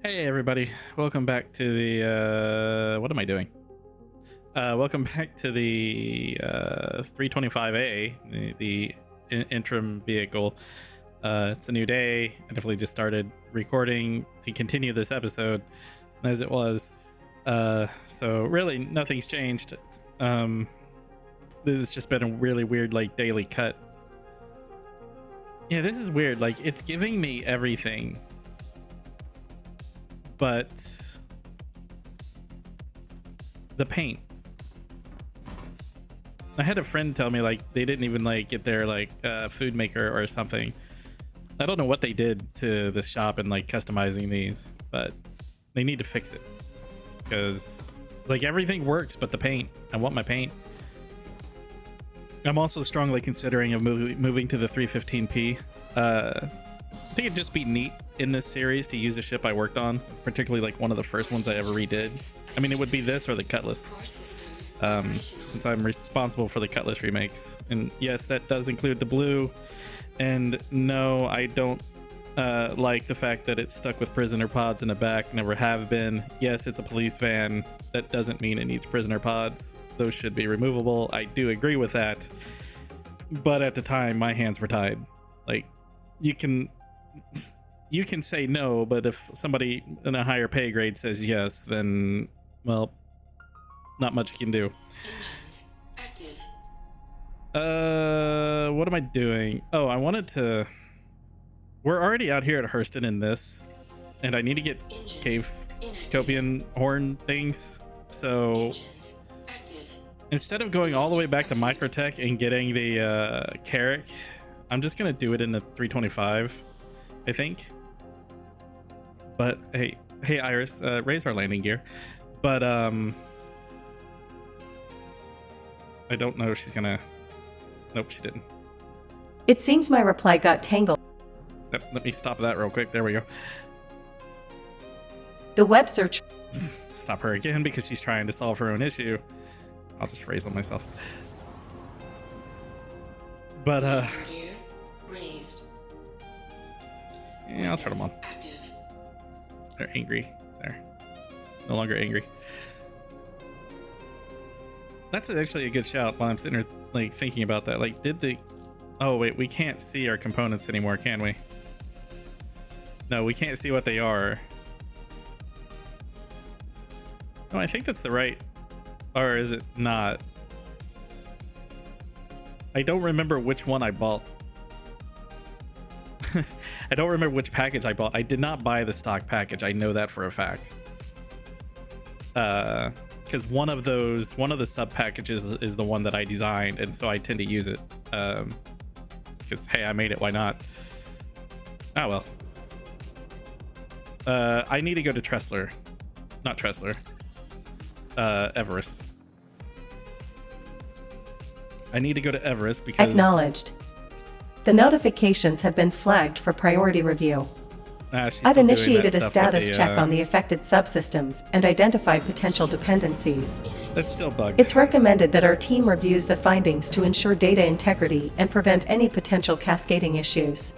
Hey everybody, welcome back to the what am I doing? Welcome back to the 325A, the interim vehicle. It's a new day. I definitely just started recording to continue this episode as it was. So really nothing's changed. This has just been a really weird like daily cut. Yeah, this is weird. Like it's giving me everything, but the paint. I had a friend tell me like they didn't even like get their like food maker or something. I don't know what they did to the shop and like customizing these, but they need to fix it because like everything works but the paint. I want my paint. I'm also strongly considering of moving to the 315p. I think it'd just be neat in this series to use a ship I worked on, particularly like one of the first ones I ever redid. I mean, it would be this or the Cutlass, since I'm responsible for the Cutlass remakes. And yes, that does include the blue. And no, I don't like the fact that it's stuck with prisoner pods in the back. Never have been. Yes, it's a police van. That doesn't mean it needs prisoner pods. Those should be removable. I do agree with that. But at the time, my hands were tied. Like, you can say no, but if somebody in a higher pay grade says yes, then, well, not much you can do. What am I doing? Oh, I wanted to... We're already out here at Hurston in this, and I need to get cave Kopion horn things, so instead of going all the way back to Microtech and getting the Carrack, I'm just gonna do it in the 325, I think. But hey Iris, raise our landing gear. But I don't know if she's gonna... Nope, she didn't. It seems my reply got tangled. Let me stop that real quick. There we go. The web search. Stop her again because she's trying to solve her own issue. I'll just raise them myself. But yeah, I'll turn them on. They're angry. They're no longer angry. That's actually a good shout while I'm sitting here like thinking about that. Like, did the... Oh wait, we can't see our components anymore, can we? No, we can't see what they are. No, I think that's the right... Or is it not? I don't remember which one I bought. I don't remember which package I bought. I did not buy the stock package. I know that for a fact. Because one of the sub packages is the one that I designed, and so I tend to use it. Because hey, I made it. Why not? Oh well. I need to go to Tressler, not Tressler. Everest. I need to go to Everest because... Acknowledged. The notifications have been flagged for priority review. I've initiated a status check on the affected subsystems and identified potential dependencies. That's still bugged. It's recommended that our team reviews the findings to ensure data integrity and prevent any potential cascading issues.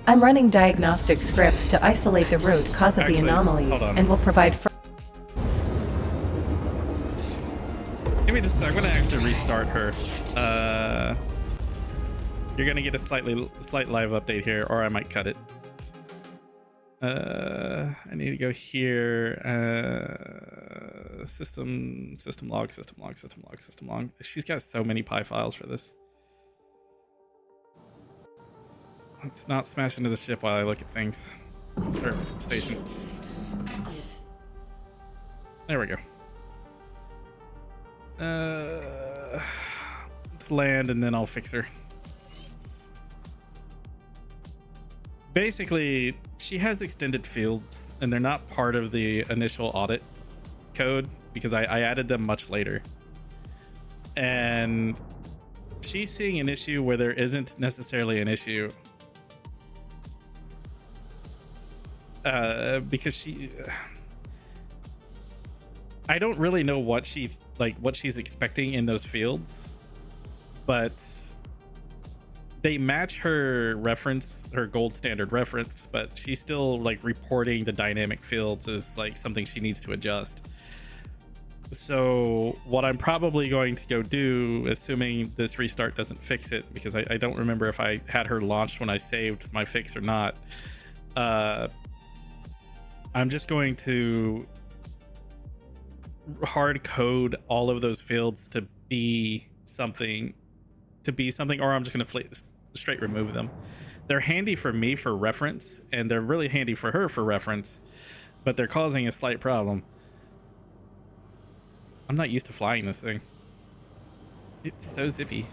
I'm running diagnostic scripts to isolate the root cause of the anomalies and will provide... Give me just a second. I'm gonna actually restart her. You're gonna get a slight live update here, or I might cut it. I need to go here. System log. She's got so many PI files for this. Let's not smash into the ship while I look at things. Or station. There we go. Let's land and then I'll fix her. Basically, she has extended fields and they're not part of the initial audit code because I added them much later. And she's seeing an issue where there isn't necessarily an issue. Because she... I don't really know what she's expecting in those fields, but they match her reference, her gold standard reference, but she's still like reporting the dynamic fields as like something she needs to adjust. So what I'm probably going to go do, assuming this restart doesn't fix it, because I don't remember if I had her launched when I saved my fix or not. I'm just going to hard code all of those fields to be something, or I'm just going to straight remove them. They're handy for me for reference, and they're really handy for her for reference, but they're causing a slight problem. I'm not used to flying this thing. It's so zippy.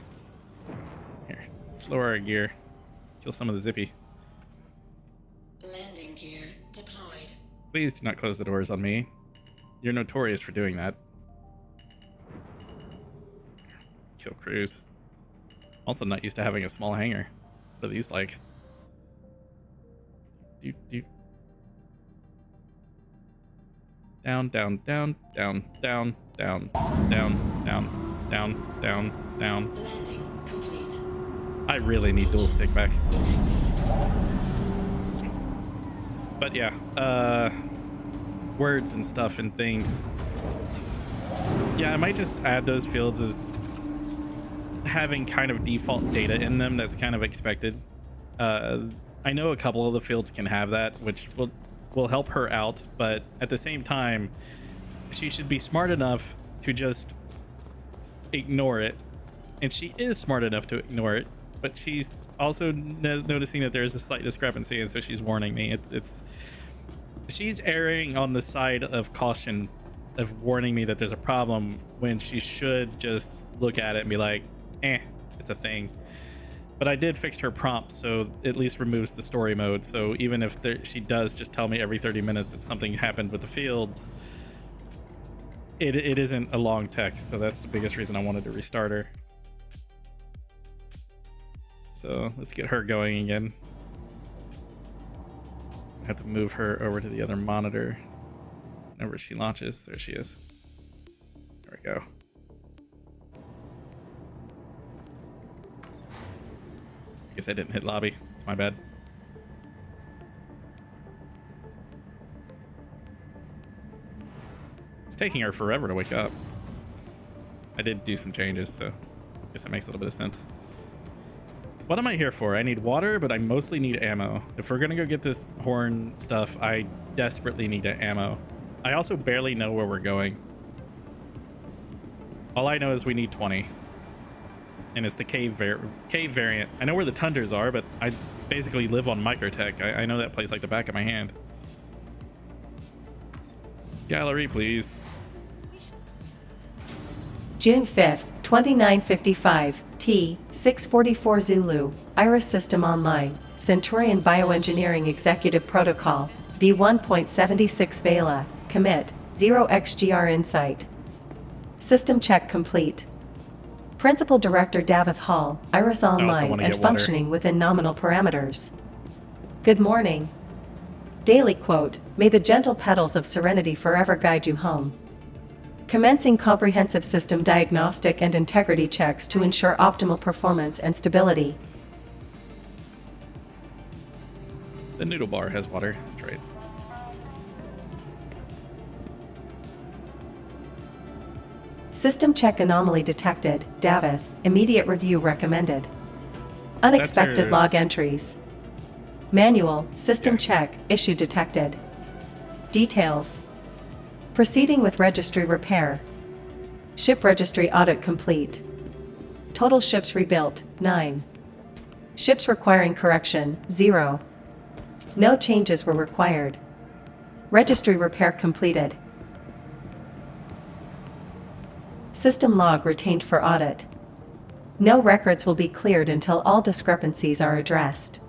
Here, let's lower our gear. Kill some of the zippy. Landing gear deployed. Please do not close the doors on me. You're notorious for doing that. Kill cruise. Also not used to having a small hangar. What are these like? Down, down, down, down, down, down, down, down, down, down, down. Landing complete. I really need dual stick back. But yeah, words and stuff and things. Yeah, I might just add those fields as having kind of default data in them that's kind of expected. I know a couple of the fields can have that, which will help her out, but at the same time, she should be smart enough to just ignore it. And she is smart enough to ignore it, but she's also noticing that there's a slight discrepancy, and so she's warning me. She's erring on the side of caution, of warning me that there's a problem, when she should just look at it and be like, it's a thing. But I did fix her prompt, so at least removes the story mode. So even if she does just tell me every 30 minutes that something happened with the fields, it isn't a long text. So that's the biggest reason I wanted to restart her. So let's get her going again. I have to move her over to the other monitor. Whenever she launches, there she is. There we go. I guess I didn't hit lobby. It's my bad. It's taking her forever to wake up. I did do some changes, so I guess that makes a little bit of sense. What am I here for? I need water, but I mostly need ammo. If we're gonna go get this horn stuff, I desperately need ammo. I also barely know where we're going. All I know is we need 20. And it's the cave variant. I know where the tundras are, but I basically live on Microtech. I know that place like the back of my hand. Gallery, please. June 5th, 2955, T, 644 Zulu, Iris System Online, Centurion Bioengineering Executive Protocol, V1.76 Vela, Commit, 0xGR Insight. System check complete. Principal Director Davith Hall, Iris Online and functioning within nominal parameters. Good morning. Daily quote, may the gentle petals of serenity forever guide you home. Commencing comprehensive system diagnostic and integrity checks to ensure optimal performance and stability. The noodle bar has water. That's right. System check anomaly detected. Davith, immediate review recommended. Unexpected log entries. Manual, system check, issue detected. Details. Proceeding with registry repair. Ship registry audit complete. Total ships rebuilt, 9. Ships requiring correction, 0. No changes were required. Registry repair completed. System log retained for audit. No records will be cleared until all discrepancies are addressed.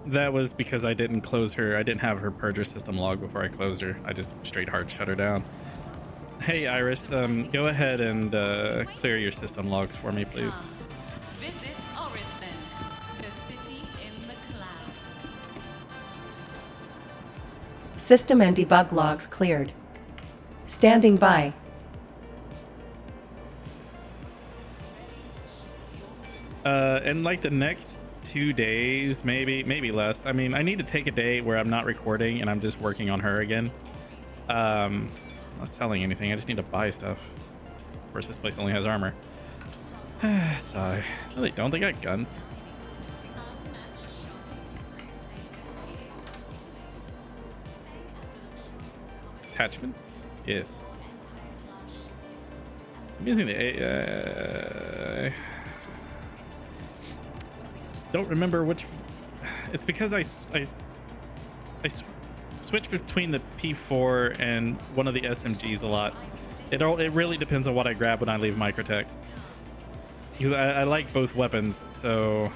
That was because I didn't close her. I didn't have her purge her system log before I closed her. I just straight hard shut her down. Hey Iris, go ahead and clear your system logs for me, please. Visit Orison, the city in the clouds. System and debug logs cleared. Standing by. And like the next 2 days, maybe less. I mean, I need to take a day where I'm not recording and I'm just working on her again. Not selling anything. I just need to buy stuff. Of course, this place only has armor. Sigh. No, they don't. They got guns. Attachments? Yes. I'm using the don't remember which. It's because I switch between the P4 and one of the SMGs a lot. It really depends on what I grab when I leave Microtech. Because I like both weapons, so.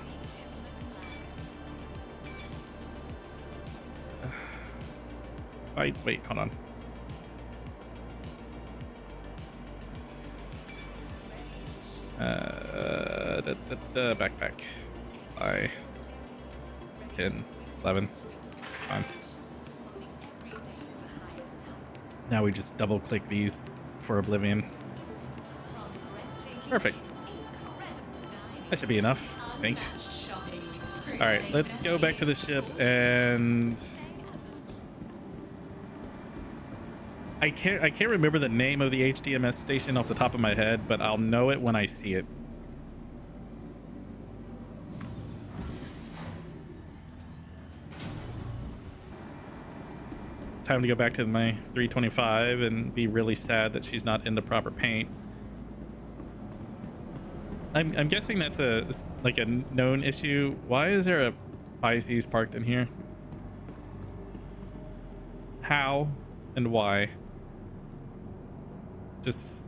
Wait, hold on. Backpack. 10, 11. Fine. Now we just double click these for Oblivion. Perfect. That should be enough, I think. All right, let's go back to the ship and I can't remember the name of the HDMS station off the top of my head, but I'll know it when I see it. Time to go back to my 325 and be really sad that she's not in the proper paint. I'm guessing that's like a known issue. Why is there a Pisces parked in here? How and why? Just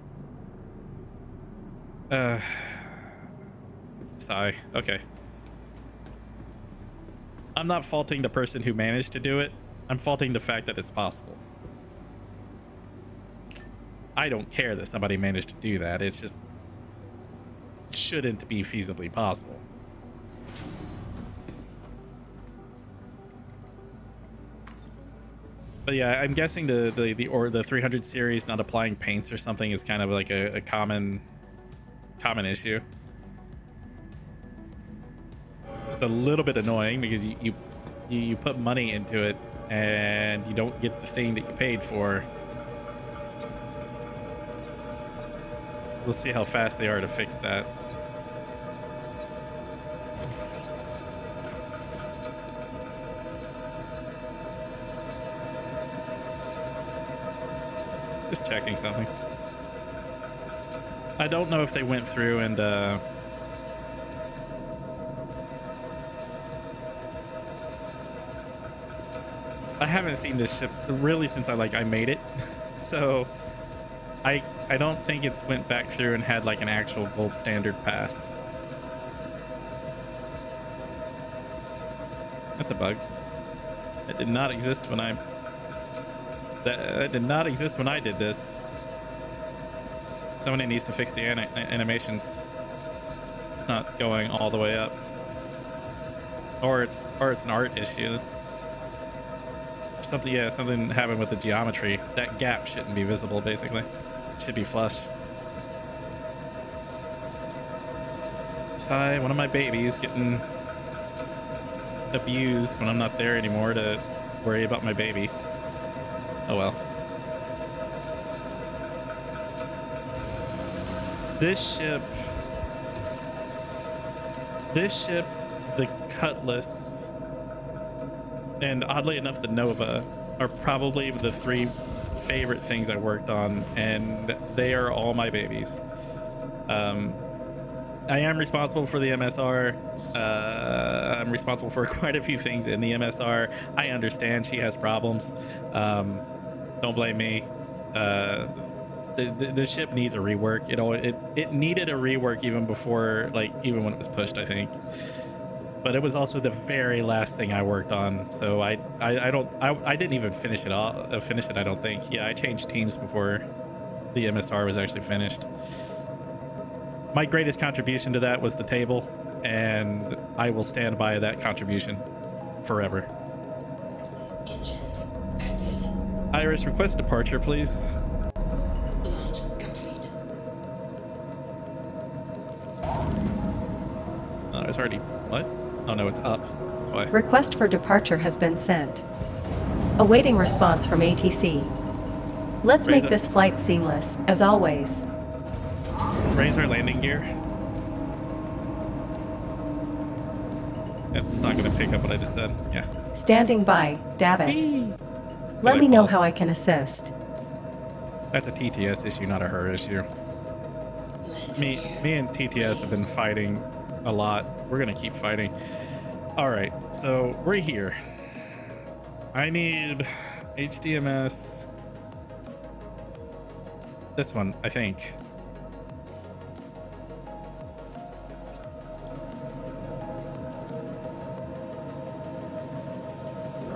sigh. Okay. I'm not faulting the person who managed to do it. I'm faulting the fact that it's possible. I don't care that somebody managed to do that. It's just shouldn't be feasibly possible. But yeah, I'm guessing the 300 series not applying paints or something is kind of like a common issue. It's a little bit annoying because you put money into it and you don't get the thing that you paid for. We'll see how fast they are to fix that. Just checking something. I don't know if they went through and I haven't seen this ship really since I made it. So I don't think it's went back through and had like an actual gold standard pass. That's a bug. It did not exist when that did not exist when I did this. Somebody needs to fix the animations. It's not going all the way up. Or it's an art issue. Something, yeah, something happened with the geometry. That gap shouldn't be visible, basically. It should be flush. Sigh, one of my babies getting abused when I'm not there anymore to worry about my baby. Oh well. This ship, the Cutlass, and oddly enough, the Nova are probably the three favorite things I worked on, and they are all my babies. I am responsible for the MSR. I'm responsible for quite a few things in the MSR. I understand she has problems. Don't blame me. The ship needs a rework. It needed a rework even before, even when it was pushed, I think. But it was also the very last thing I worked on, so I didn't even finish it. I don't think. Yeah, I changed teams before the MSR was actually finished. My greatest contribution to that was the table, and I will stand by that contribution forever. Engines active. Iris, request departure, please. Launch complete. Oh, it's already what? Oh no, it's up. That's why. Request for departure has been sent. Awaiting response from ATC. Let's Raise make it. this flight seamless, as always. Raise our landing gear. It's not going to pick up what I just said. Yeah. Standing by, Davith. Whee! Let I me know paused. how I can assist. That's a TTS issue, not a her issue. Me and TTS have been fighting a lot. We're going to keep fighting. All right, so we're here. I need HDMS. This one, I think.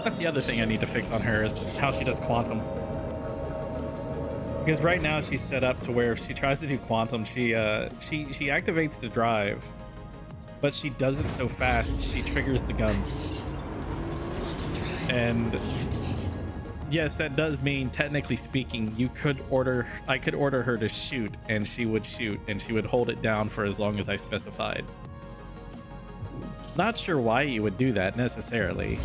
That's the other thing I need to fix on her is how she does quantum. Because right now she's set up to where if she tries to do quantum, she activates the drive, but she does it so fast she triggers the guns. And yes, that does mean, technically speaking, I could order her to shoot, and she would shoot, and she would hold it down for as long as I specified. Not sure why you would do that necessarily.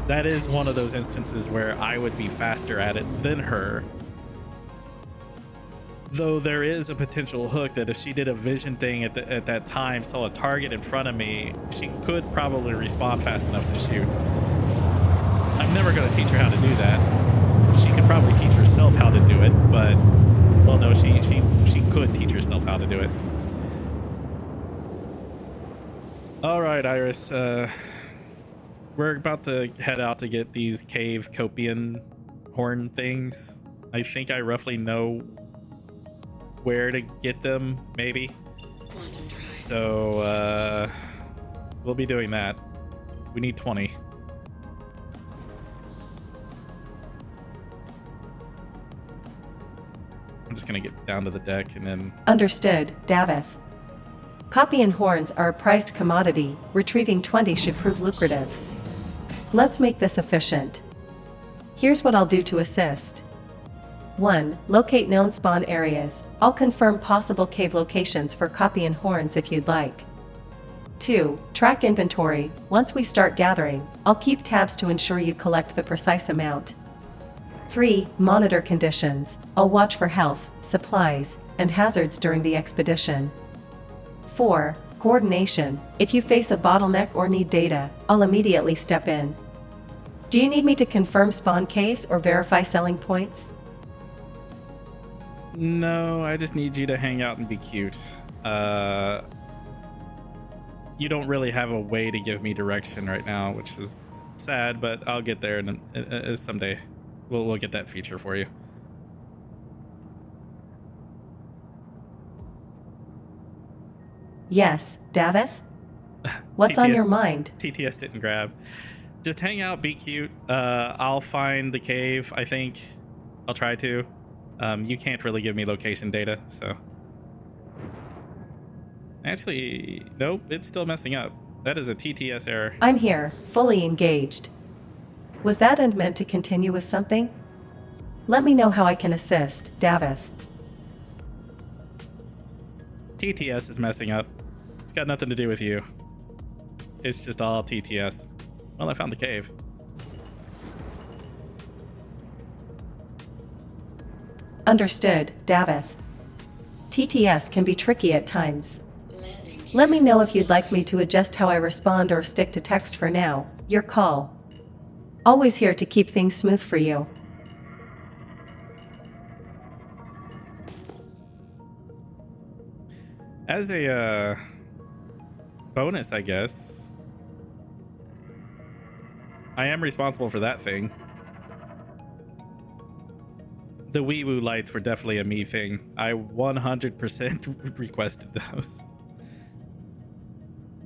That is one of those instances where I would be faster at it than her. Though there is a potential hook that if she did a vision thing at that time, saw a target in front of me, she could probably respond fast enough to shoot. I'm never going to teach her how to do that. She could probably teach herself how to do it, but well, no, she could teach herself how to do it. All right, Iris. We're about to head out to get these cave Kopion horn things. I think I roughly know where to get them, maybe. So we'll be doing that. We need 20. I'm just gonna get down to the deck and then... Understood, Davith. Kopion horns are a prized commodity. Retrieving 20 should prove lucrative. Let's make this efficient. Here's what I'll do to assist. 1. Locate known spawn areas. I'll confirm possible cave locations for Kopion horns if you'd like. 2. Track inventory. Once we start gathering, I'll keep tabs to ensure you collect the precise amount. 3. Monitor conditions. I'll watch for health, supplies, and hazards during the expedition. 4. Coordination. If you face a bottleneck or need data, I'll immediately step in. Do you need me to confirm spawn caves or verify selling points? No, I just need you to hang out and be cute. You don't really have a way to give me direction right now, which is sad, but I'll get there and someday. We'll get that feature for you. Yes, Davith? What's on your mind? TTS didn't grab. Just hang out, be cute. I'll find the cave, I think. I'll try to. You can't really give me location data, so. Actually, nope, it's still messing up. That is a TTS error. I'm here, fully engaged. Was that end meant to continue with something? Let me know how I can assist, Davith. TTS is messing up. It's got nothing to do with you. It's just all TTS. Well, I found the cave. Understood, Davith. TTS can be tricky at times. Let me know if you'd like me to adjust how I respond or stick to text for now. Your call. Always here to keep things smooth for you. As a bonus, I guess, I am responsible for that thing. The wee woo lights were definitely a me thing. I 100% requested those.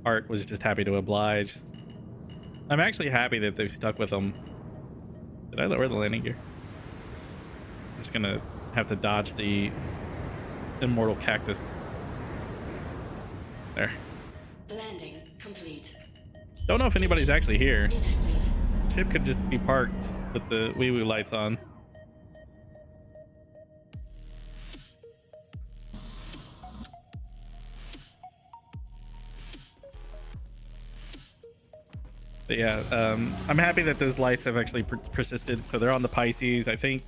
Art was just happy to oblige. I'm actually happy that they've stuck with them. Did I lower the landing gear? I'm just gonna have to dodge the immortal cactus. There. Landing complete. Don't know if anybody's actually here. Inactive. Ship could just be parked with the wee woo lights on. But yeah, I'm happy that those lights have actually persisted. So they're on the Pisces. I think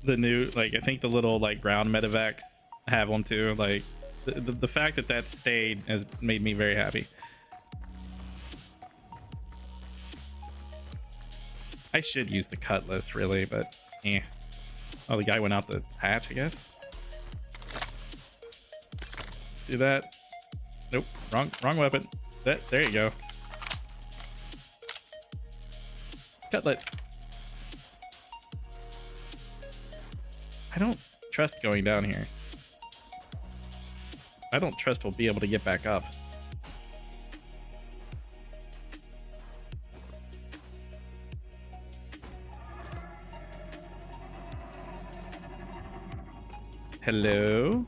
the new, like, I think the little like ground medevacs have one too. Like the fact that that stayed has made me very happy. I should use the cutlass really, but eh. Oh, the guy went out the hatch, I guess. Let's do that. Nope, wrong weapon. There you go. Cutlet. I don't trust going down here. I don't trust we'll be able to get back up. Hello?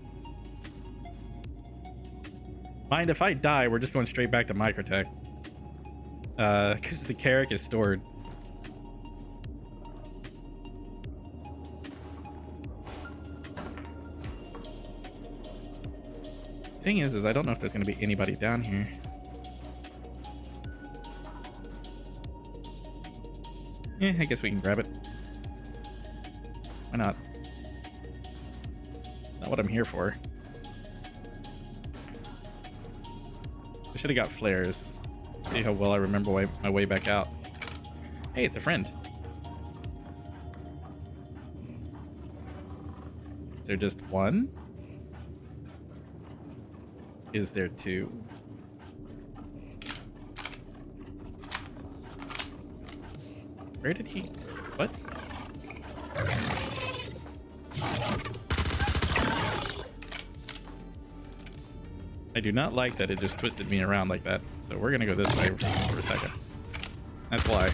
Mind if I die? We're just going straight back to Microtech. Because the Carrack is stored. Thing is I don't know if there's going to be anybody down here. Yeah, I guess we can grab it. Why not? It's not what I'm here for. I should have got flares. See how well I remember my way back out. Hey, it's a friend. Is there just one? Is there two? Where did he? What? I do not like that it just twisted me around like that. So we're gonna go this way for a second. That's why.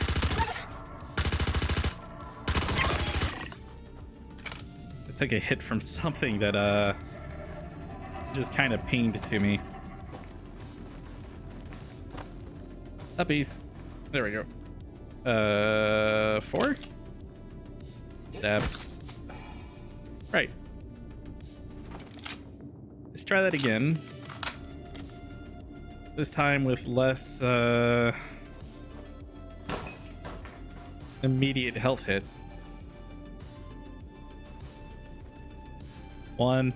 I took a hit from something that just kind of pinged to me. Uppies. There we go. 4? Stab. Right. Let's try that again. This time with less immediate health hit. 1.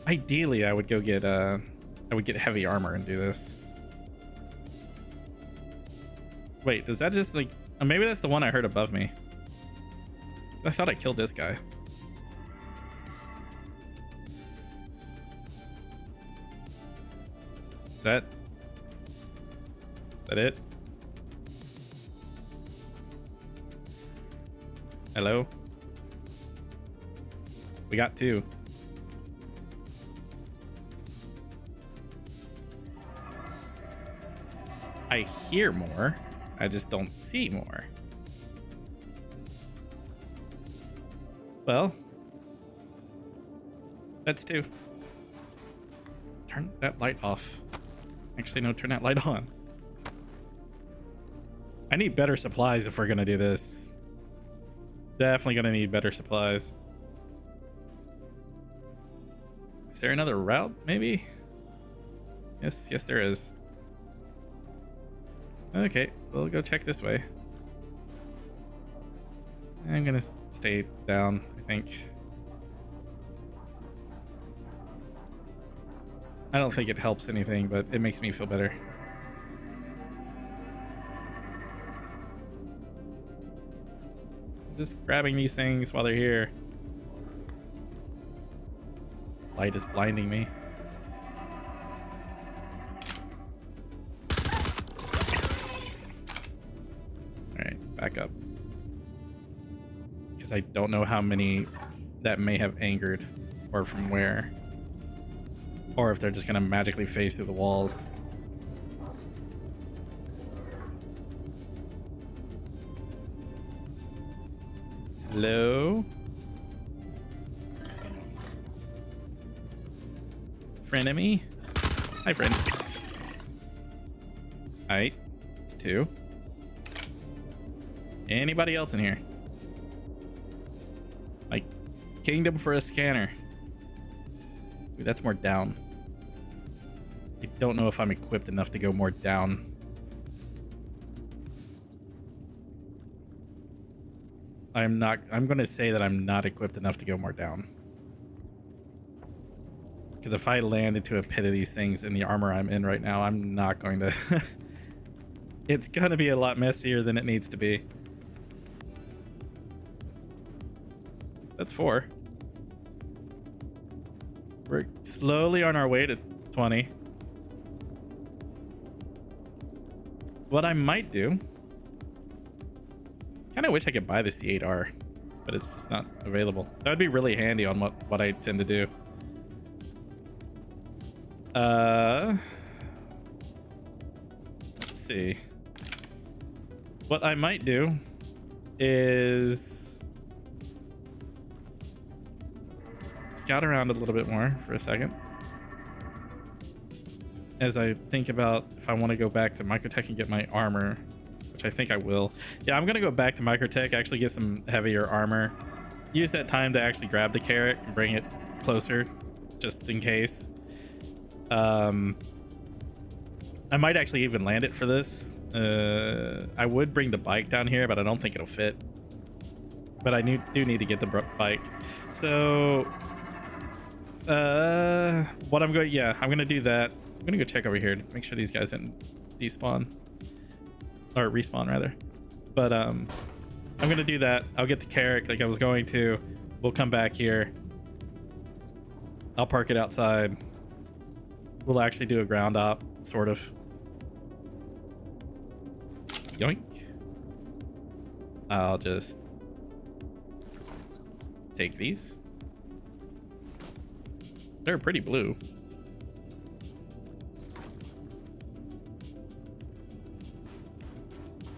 Ideally, I would go get I would get heavy armor and do this. Wait, is that just like maybe that's the one I heard above me? I thought I killed this guy. Is that it? Hello? We got 2. I hear more. I just don't see more. Well, that's 2. Turn that light off. Actually, no, turn that light on. I need better supplies if we're gonna do this. Definitely gonna need better supplies. Is there another route, maybe? Yes, there is. Okay, we'll go check this way. I'm gonna stay down, I think. I don't think it helps anything, but it makes me feel better. Just grabbing these things while they're here. Light is blinding me. Alright, back up. Because I don't know how many that may have angered, or from where. Or if they're just gonna magically phase through the walls. Hello? Frenemy? Hi, friend. Alright, it's 2. Anybody else in here? Like, kingdom for a scanner. Ooh, that's more down. I don't know if I'm equipped enough to go more down. I'm going to say that I'm not equipped enough to go more down. Because if I land into a pit of these things in the armor I'm in right now, I'm not going to... It's going to be a lot messier than it needs to be. That's 4. We're slowly on our way to 20. What I might do... Kind of wish I could buy the C8R, but it's just not available. That would be really handy on what I tend to do. Let's see. What I might do is scout around a little bit more for a second as I think about if I want to go back to Microtech and get my armor, which I think I will. Yeah, I'm gonna go back to Microtech, actually get some heavier armor, use that time to actually grab the Carrack and bring it closer just in case. I might actually even land it for this. I would bring the bike down here, but I don't think it'll fit. But I do need to get the bike. So, what I'm going, yeah, I'm gonna do that. I'm gonna go check over here to make sure these guys didn't despawn or respawn rather. But I'm gonna do that. I'll get the Carrack like I was going to. We'll come back here. I'll park it outside. We'll actually do a ground op, sort of. Yoink. I'll just take these. They're pretty blue.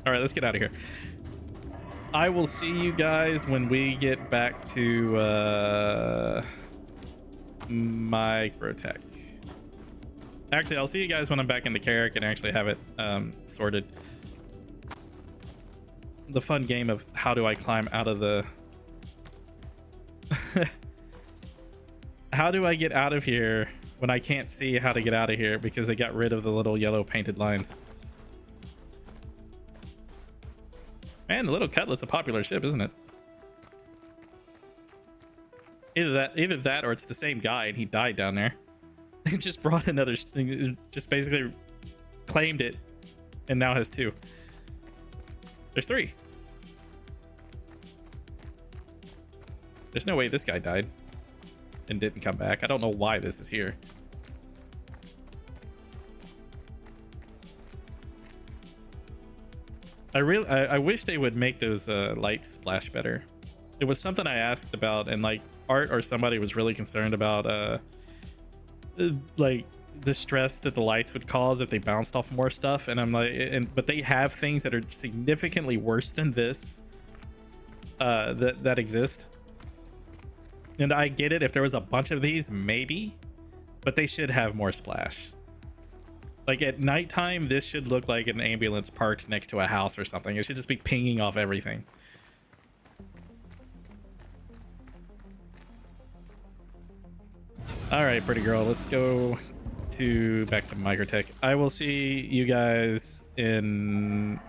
All right, let's get out of here. I will see you guys when we get back to Microtech. Actually, I'll see you guys when I'm back in the Carrack and actually have it sorted. The fun game of how do I climb out of the... How do I get out of here when I can't see how to get out of here because they got rid of the little yellow painted lines? Man, the Little Cutlet's a popular ship, isn't it? Either that or it's the same guy and he died down there. He just brought another thing, just basically claimed it and now has 2. There's 3. There's no way this guy died and didn't come back. I don't know why this is here. I wish they would make those lights splash better. It was something I asked about, and like Art or somebody was really concerned about like the stress that the lights would cause if they bounced off more stuff. And I'm like, but they have things that are significantly worse than this that exist. And I get it if there was a bunch of these, maybe, but they should have more splash. Like at nighttime, this should look like an ambulance parked next to a house or something. It should just be pinging off everything. All right, pretty girl, let's go back to Microtech. I will see you guys in,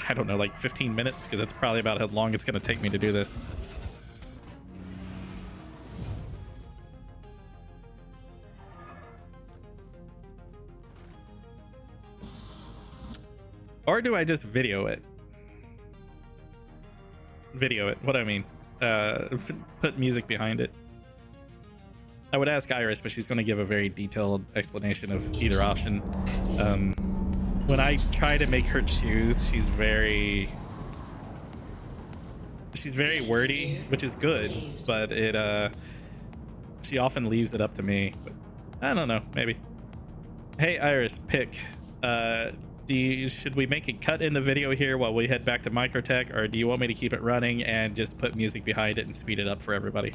I don't know, like 15 minutes, because that's probably about how long it's going to take me to do this. Or do I just video it? Video it, what I mean. Put music behind it. I would ask Iris, but she's going to give a very detailed explanation of either option. When I try to make her choose, she's very wordy, which is good, but she often leaves it up to me. But I don't know, maybe. Hey Iris, pick. Should we make a cut in the video here while we head back to Microtech, or do you want me to keep it running and just put music behind it and speed it up for everybody?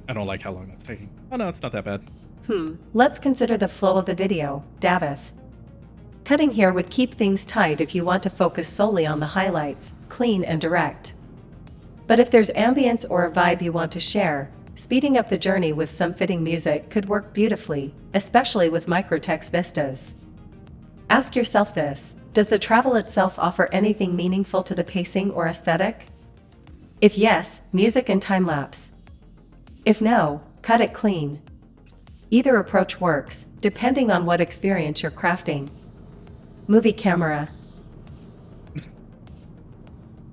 I don't like how long that's taking. Oh no, it's not that bad. Let's consider the flow of the video, Davith. Cutting here would keep things tight if you want to focus solely on the highlights, clean and direct. But if there's ambience or a vibe you want to share, speeding up the journey with some fitting music could work beautifully, especially with microtext vistas. Ask yourself this: does the travel itself offer anything meaningful to the pacing or aesthetic? If yes, music and time-lapse. If no, cut it clean. Either approach works, depending on what experience you're crafting. Movie camera.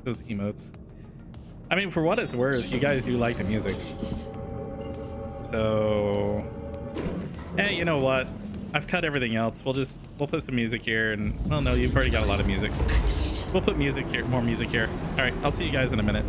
Those emotes. I mean, for what it's worth, you guys do like the music. So, you know what? I've cut everything else. We'll put some music here, and well, no, you've already got a lot of music. We'll put music here, more music here. All right, I'll see you guys in a minute.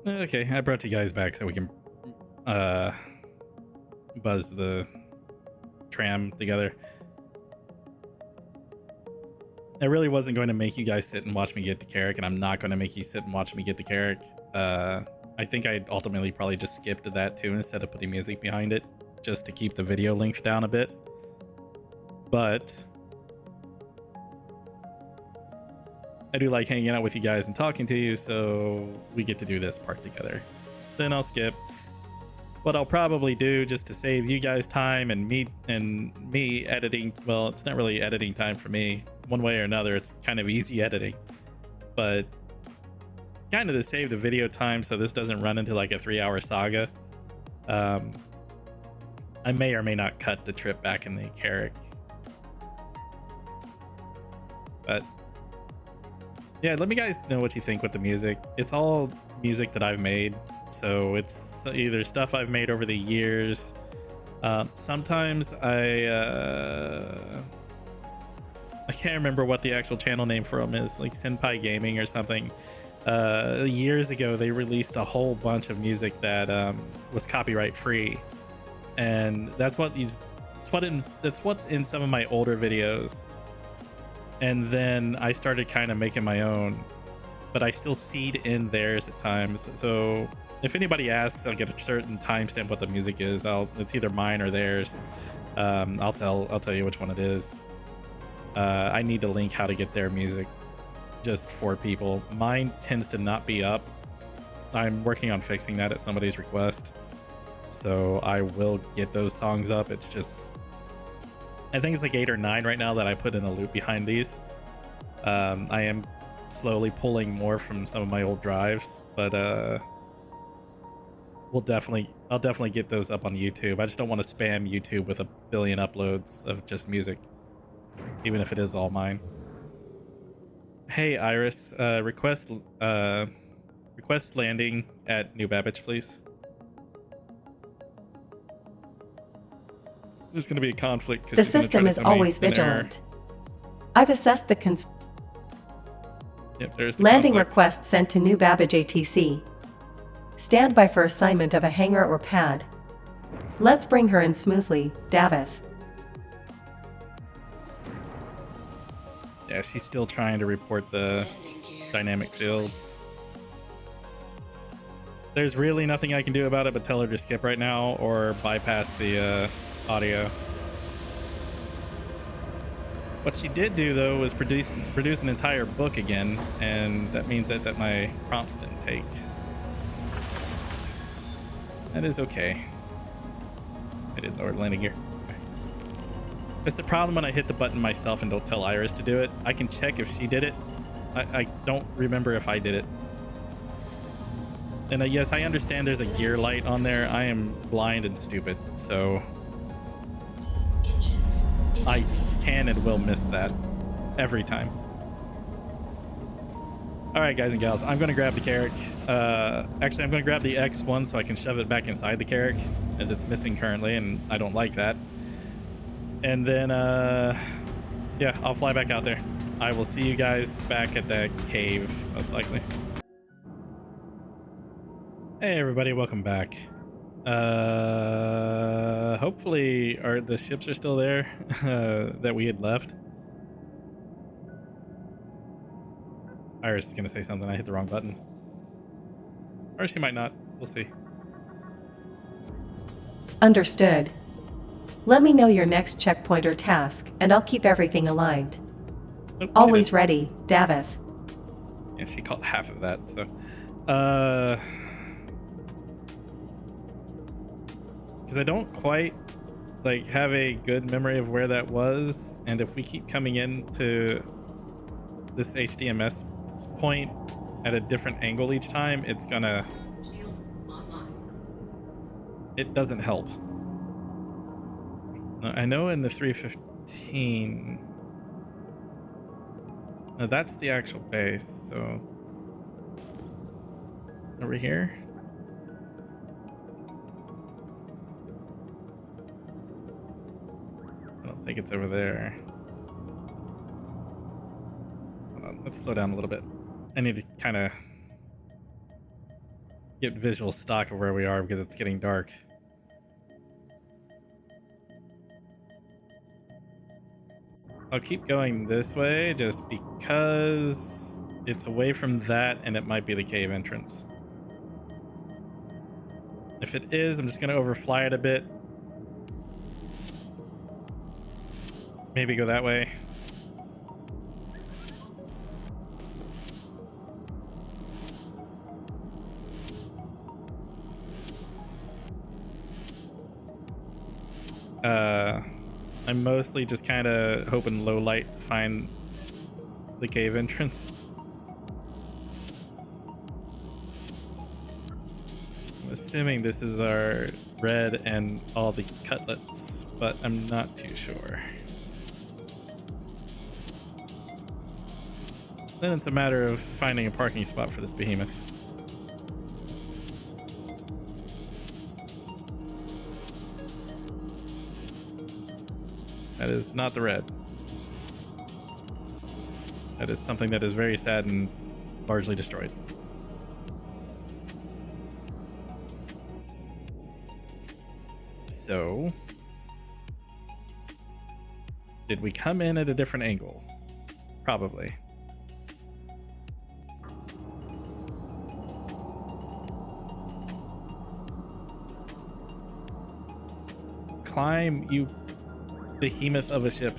Okay, I brought you guys back so we can buzz the tram together. I really wasn't going to make you guys sit and watch me get the Carrack, and I'm not going to make you sit and watch me get the Carrack. I think I'd ultimately probably just skip to that too instead of putting music behind it, just to keep the video length down a bit. But I do like hanging out with you guys and talking to you, so we get to do this part together. Then I'll skip. What I'll probably do, just to save you guys time and me editing, well, it's not really editing time for me. One way or another, it's kind of easy editing. But kind of to save the video time so this doesn't run into like a 3-hour saga, I may or may not cut the trip back in the Carrack. But yeah, let me guys know what you think with the music. It's all music that I've made, so it's either stuff I've made over the years. Sometimes I can't remember what the actual channel name for them is, like Senpai Gaming or something. Years ago, they released a whole bunch of music that was copyright free, and that's what's in some of my older videos. And then I started kind of making my own, but I still seed in theirs at times. So if anybody asks, I'll get a certain timestamp what the music is. It's either mine or theirs. I'll tell you which one it is. I need to link how to get their music just for people. Mine tends to not be up. I'm working on fixing that at somebody's request, so I will get those songs up. It's just, I think it's like 8 or 9 right now that I put in a loop behind these. I am slowly pulling more from some of my old drives, but I'll definitely get those up on YouTube. I just don't want to spam YouTube with 1 billion uploads of just music, even if it is all mine. Hey Iris, request landing at New Babbage, please. There's going to be a conflict. The system is always vigilant. I've assessed the Yep, there's the landing conflict. request sent to New Babbage ATC. Stand by for assignment of a hangar or pad. Let's bring her in smoothly, Davith. Yeah, she's still trying to report the dynamic fields. There's really nothing I can do about it but tell her to skip right now or bypass the audio. What she did do though was produce an entire book again, and that means that my prompts didn't take. That is okay. I did lower landing gear. It's the problem when I hit the button myself and don't tell Iris to do it. I can check if she did it. I don't remember if I did it. And yes, I understand there's a gear light on there. I am blind and stupid, so I can and will miss that every time. All right, guys and gals, I'm going to grab the Carrack. Actually, I'm going to grab the X1 so I can shove it back inside the Carrack, as it's missing currently, and I don't like that. And then, yeah, I'll fly back out there. I will see you guys back at the cave, most likely. Hey, everybody, welcome back. Hopefully the ships are still there that we had left. Iris is going to say something. I hit the wrong button. Or she might not. We'll see. Understood. Let me know your next checkpoint or task, and I'll keep everything aligned. Nope, Always ready, Davith. Yeah, she caught half of that, so. Because I don't quite like have a good memory of where that was, and if we keep coming into this HDMS point at a different angle each time, it's gonna, it doesn't help. I know in the 315, no, that's the actual base, so over here. I don't think it's over there. Hold on, let's slow down a little bit. I need to kind of get visual stock of where we are because it's getting dark. I'll keep going this way just because it's away from that and it might be the cave entrance. If it is, I'm just going to overfly it a bit. Maybe go that way. I'm mostly just kind of hoping low light to find the cave entrance. I'm assuming this is our red and all the cutlets, but I'm not too sure. Then it's a matter of finding a parking spot for this behemoth. That is not the red. That is something that is very sad and largely destroyed. So, did we come in at a different angle? Probably. Climb, you behemoth of a ship.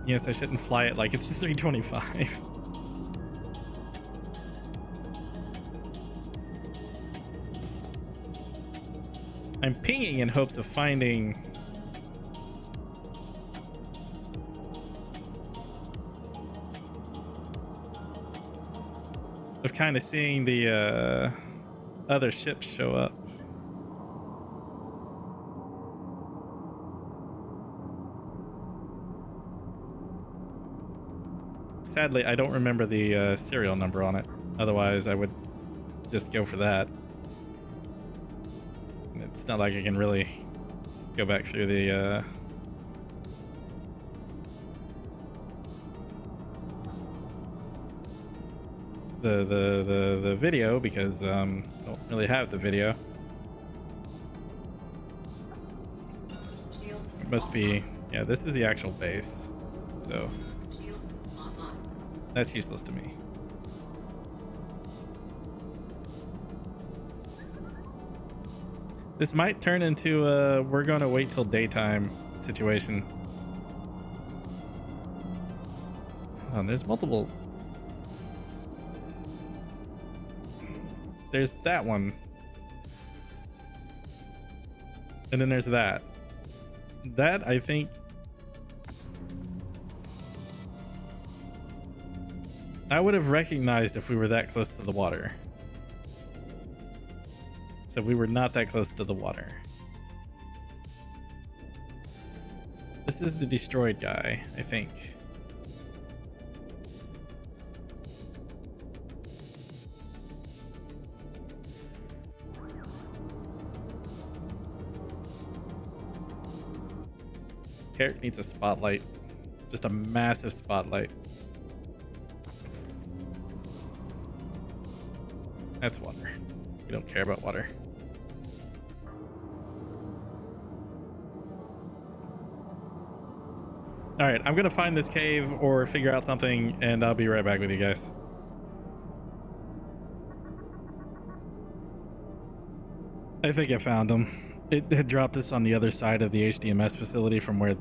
Yes, I shouldn't fly it like it's the 325. I'm pinging in hopes of finding kind of seeing the other ships show up. Sadly, I don't remember the serial number on it. Otherwise, I would just go for that. It's not like I can really go back through the video because I don't really have the video. It must be, yeah, this is the actual base, so that's useless to me. This might turn into a we're gonna wait till daytime situation. Oh, there's multiple. There's that one. And then there's that. That, I think, I would have recognized if we were that close to the water. So we were not that close to the water. This is the destroyed guy, I think. Carrack needs a spotlight. Just a massive spotlight. That's water. We don't care about water. All right, I'm gonna find this cave or figure out something, and I'll be right back with you guys. I think I found him. It had dropped this on the other side of the HDMS facility from where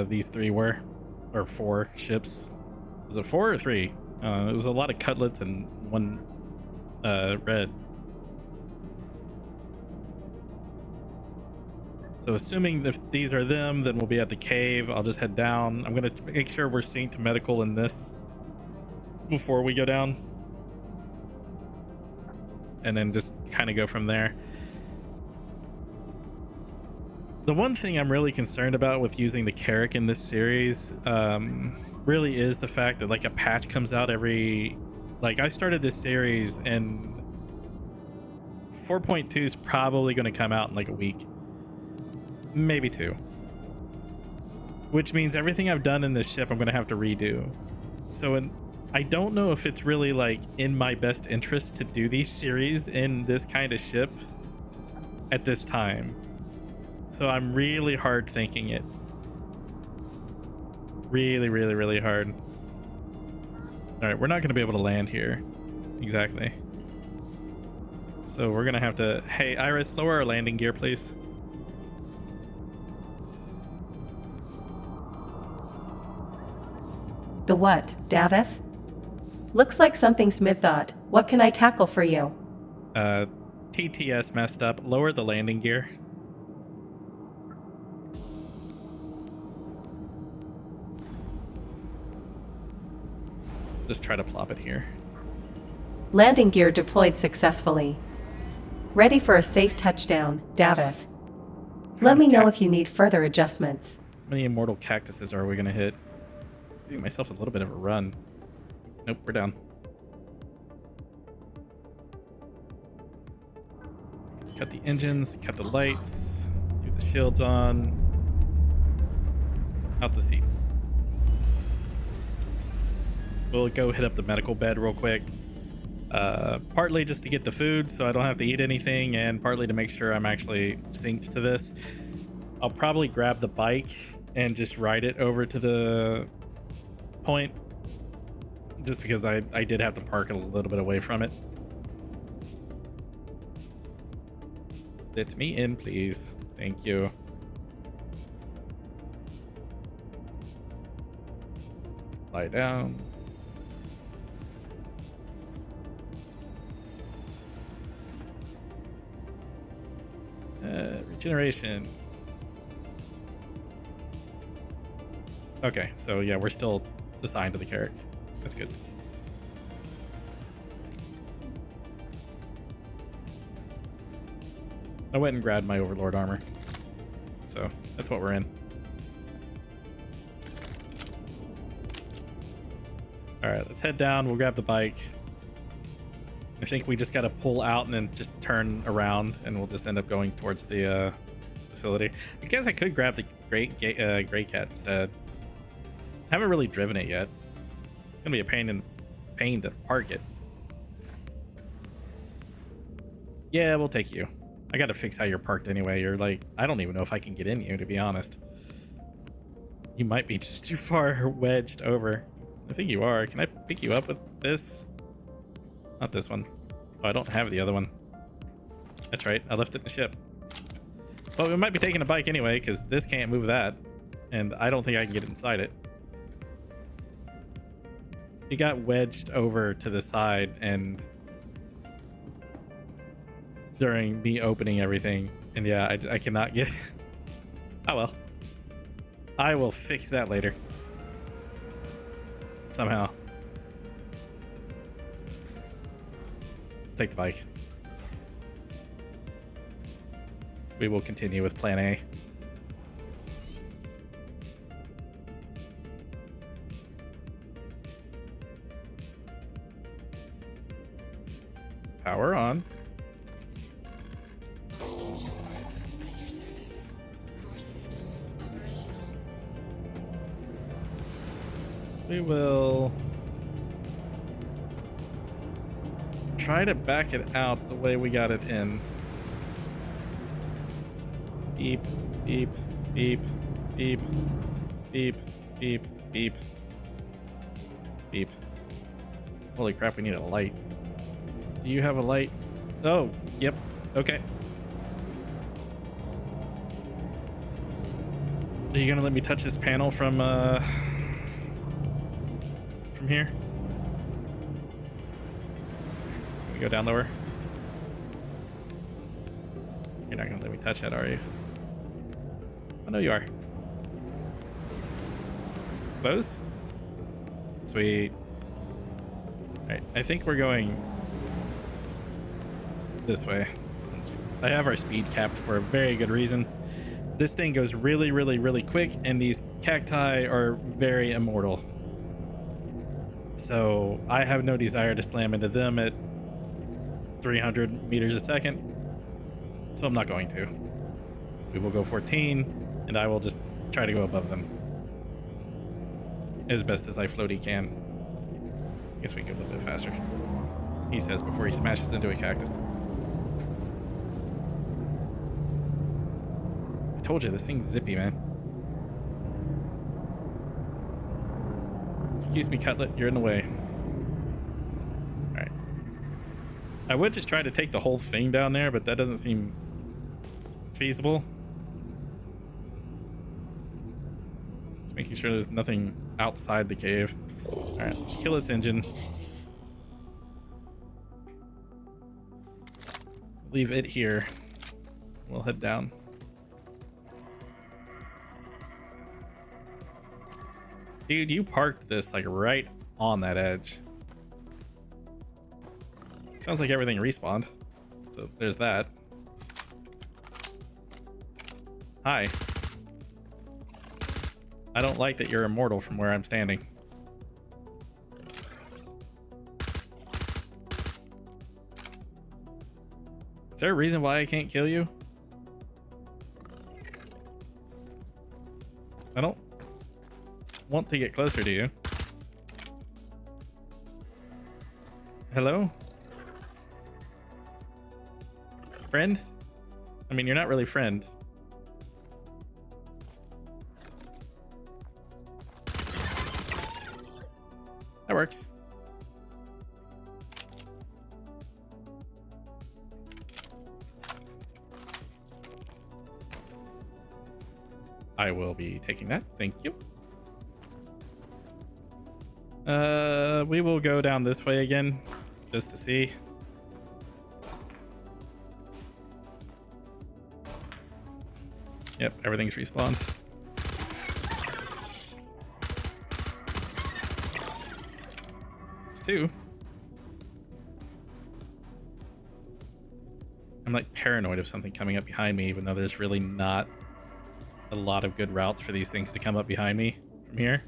these three were, or four ships. Was it 4 or 3? It was a lot of cutlets and one red. So assuming if these are them, then we'll be at the cave. I'll just head down. I'm gonna make sure we're synced medical in this before we go down, and then just kind of go from there. The one thing I'm really concerned about with using the Carrack in this series really is the fact that like a patch comes out every, like I started this series and 4.2 is probably going to come out in like a week, maybe 2, which means everything I've done in this ship I'm going to have to redo. I don't know if it's really like in my best interest to do these series in this kind of ship at this time. So I'm really hard thinking it. Really, really, really hard. All right, we're not going to be able to land here. Exactly. So we're going to have to... Hey, Iris, lower our landing gear, please. The what, Davith? Looks like something's mid-thought. What can I tackle for you? TTS messed up. Lower the landing gear. Just try to plop it here. Landing gear deployed successfully. Ready for a safe touchdown, Davith. Let me know if you need further adjustments. How many immortal cactuses are we going to hit? Giving myself a little bit of a run. Nope, we're down. Cut the engines, cut the lights, leave the shields on. Out the seat. We'll go hit up the medical bed real quick. Partly just to get the food so I don't have to eat anything, and partly to make sure I'm actually synced to this. I'll probably grab the bike and just ride it over to the point, just because I did have to park a little bit away from it. Let me in, please. Thank you. Lie down. Regeneration. Okay, so yeah, we're still assigned to the Carrack. That's good. I went and grabbed my Overlord armor. So that's what we're in. Alright, let's head down. We'll grab the bike. I think we just got to pull out and then just turn around, and we'll just end up going towards the facility. I guess I could grab the Gray Cat instead. Haven't really driven it yet. It's gonna be a pain to park it. Yeah, we'll take you. I gotta fix how you're parked anyway. You're like, I don't even know if I can get in you, to be honest. You might be just too far wedged over. I think you are. Can I pick you up with this? Not this one. Oh, I don't have the other one. That's right. I left it in the ship. Well, we might be taking a bike anyway, because this can't move that. And I don't think I can get inside it. It got wedged over to the side, and during me opening everything, and yeah, I cannot get... Oh well. I will fix that later. Somehow. Take the bike. We will continue with plan A. Power on. We will try to back it out the way we got it in. Beep, beep, beep, beep, beep, beep, beep, beep. Holy crap, we need a light. Do you have a light? Oh, yep. Okay. Are you gonna let me touch this panel from here? Can we go down lower? You're not gonna let me touch that, are you? I know you are. Close? Sweet. Alright, I think we're going this way. I have our speed capped for a very good reason. This thing goes really, really, really quick, and these cacti are very immortal. So I have no desire to slam into them at 300 meters a second. So I'm not going to. We will go 14, and I will just try to go above them as best as I floaty can. I guess we can go a little bit faster. He says before he smashes into a cactus. I told you, this thing's zippy, man. Excuse me, Cutlet, you're in the way. Alright. I would just try to take the whole thing down there, but that doesn't seem feasible. Just making sure there's nothing outside the cave. Alright, let's kill its engine. Leave it here. We'll head down. Dude, you parked this like right on that edge. Sounds like everything respawned. So there's that. Hi. I don't like that you're immortal from where I'm standing. Is there a reason why I can't kill you? I don't want to get closer to you. Hello? Friend? I mean, you're not really friend. That works. I will be taking that. Thank you. We will go down this way again, just to see. Yep, everything's respawned. It's two. I'm like paranoid of something coming up behind me, even though there's really not a lot of good routes for these things to come up behind me from here.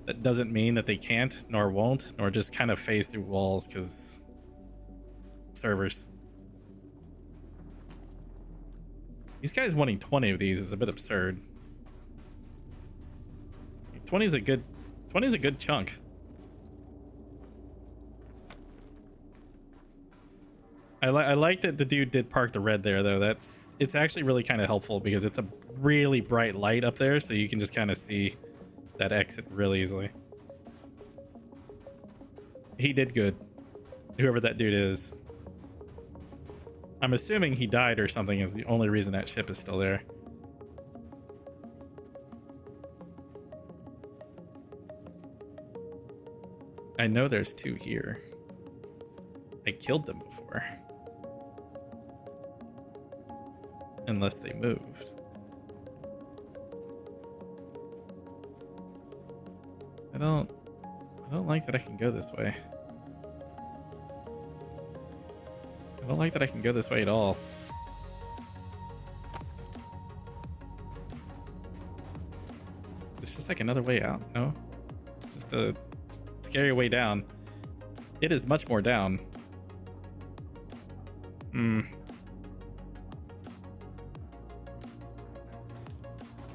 That doesn't mean that they can't, nor won't, nor just kind of phase through walls, because servers. These guys wanting 20 of these is a bit absurd. 20 is a good chunk. I like that the dude did park the red there, though. It's actually really kind of helpful because it's a really bright light up there, so you can just kind of see that exit really easily. He did good, whoever that dude is. I'm assuming he died or something is the only reason that ship is still there. I know there's two here. I killed them before. Unless they moved. I don't like that I can go this way. I don't like that I can go this way at all. It's just like another way out, no? Just a scary way down. It is much more down.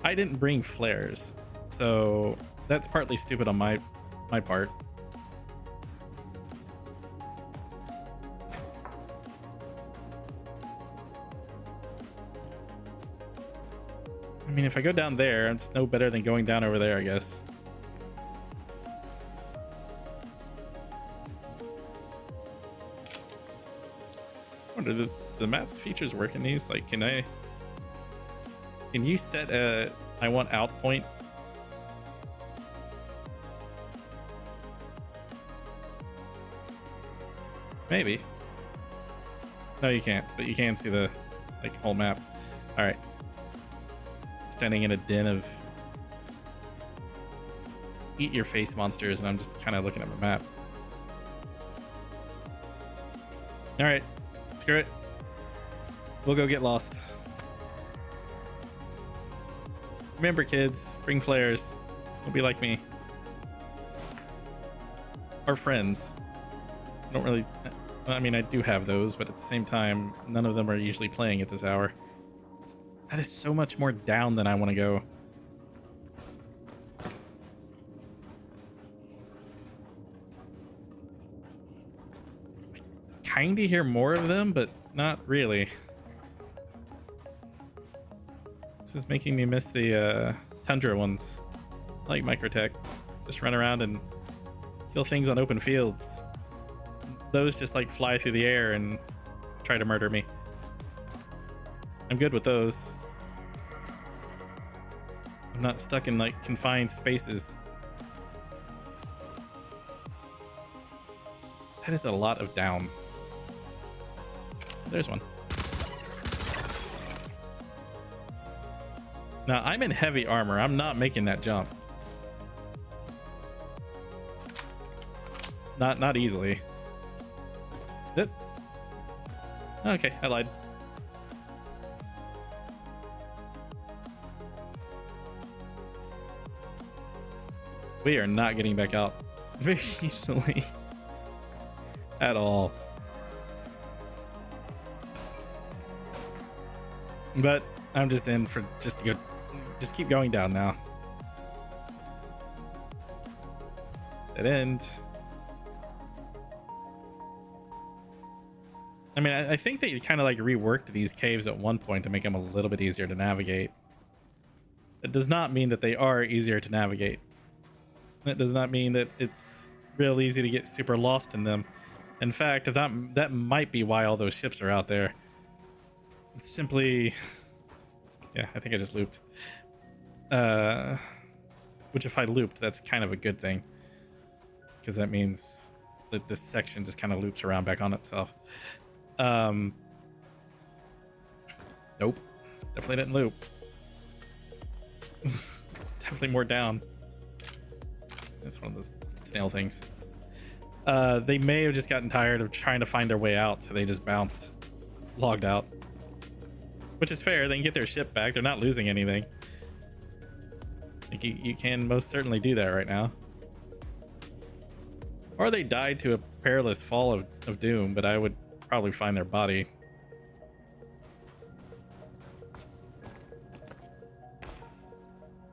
I didn't bring flares, so that's partly stupid on my part. I mean, if I go down there, it's no better than going down over there, I guess. I wonder, do the map's features work in these? Like, can you set a I want out point? Maybe. No, you can't, but you can see the whole map. All right. Standing in a den of eat your face monsters, and I'm just kind of looking at my map. All right, screw it. We'll go get lost. Remember, kids, bring flares. Don't be like me. Or friends. I don't really... I mean, I do have those, but at the same time, none of them are usually playing at this hour. That is so much more down than I want to go. kind of hear more of them, but not really. This is making me miss the tundra ones. I like Microtech. Just run around and kill things on open fields. Those just like fly through the air and try to murder me. I'm good with those. I'm not stuck in like confined spaces. That is a lot of down. There's one. Now I'm in heavy armor. I'm not making that jump. Not easily. Yep. Okay, I lied. We are not getting back out very easily at all. But I'm just in for just to go, just keep going down now. Dead end. I mean, I think they kind of like reworked these caves at one point to make them a little bit easier to navigate. It does not mean that they are easier to navigate. That does not mean that it's real easy to get super lost in them. In fact, that might be why all those ships are out there. It's simply, yeah, I think I just looped. Which if I looped, that's kind of a good thing, because that means that this section just kind of loops around back on itself. Nope, definitely didn't loop. It's definitely more down. That's one of those snail things. They may have just gotten tired of trying to find their way out, so they just bounced, logged out. Which is fair, they can get their ship back, they're not losing anything. Like you can most certainly do that right now. Or they died to a perilous fall of doom, but I would probably find their body.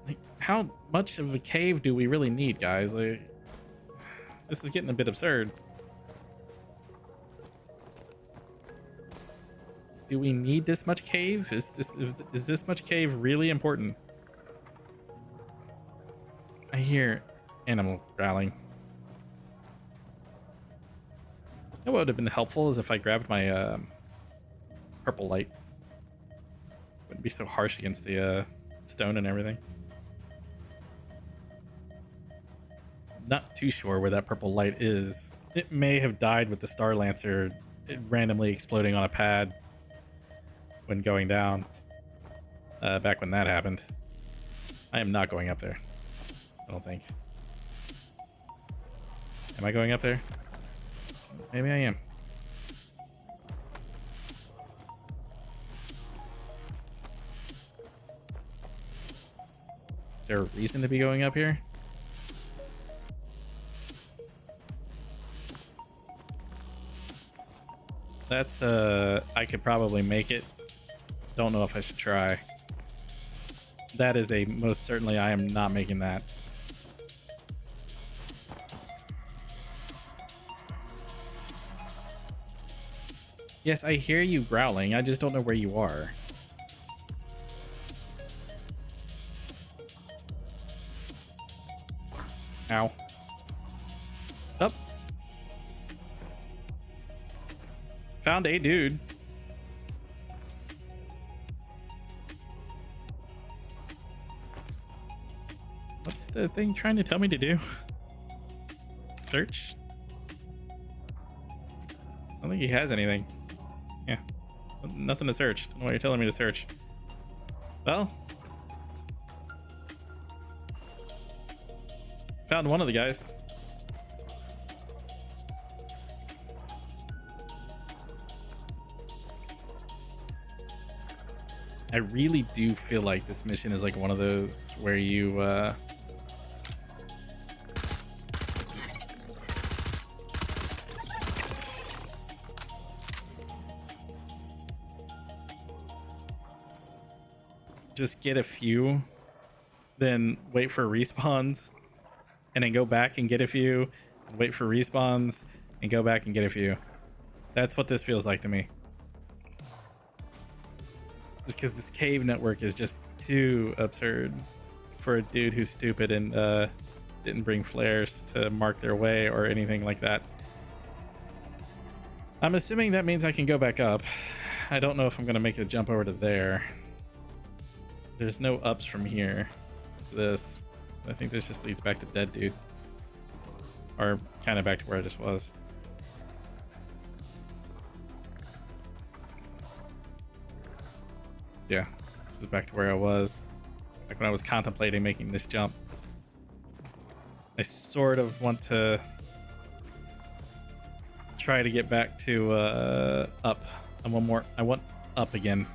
Like, how much of a cave do we really need, guys? Like, this is getting a bit absurd. Do we need this much cave? Is this much cave really important? I hear animal growling. What would have been helpful is if I grabbed my purple light. Wouldn't be so harsh against the stone and everything. Not too sure where that purple light is. It may have died with the Star Lancer randomly exploding on a pad when going down. Back when that happened. I am not going up there. I don't think. Am I going up there? Maybe I am. Is there a reason to be going up here? That's I could probably make it. Don't know if I should try. That is a most certainly I am not making that. Yes, I hear you growling. I just don't know where you are. Ow. Up. Found a dude. What's the thing trying to tell me to do? Search? I don't think he has anything. Yeah. Nothing to search. Don't know why you're telling me to search. Well. Found one of the guys. I really do feel like this mission is like one of those where you just get a few, then wait for respawns, and then go back and get a few, and wait for respawns, and go back and get a few. That's what this feels like to me. Just because this cave network is just too absurd for a dude who's stupid and didn't bring flares to mark their way or anything like that. I'm assuming that means I can go back up. I don't know if I'm gonna make a jump over to there. There's no ups from here. What's this? I think this just leads back to dead dude. Or kind of back to where I just was. Yeah, this is back to where I was. Like when I was contemplating making this jump. I sort of want to try to get back to up. I want up again.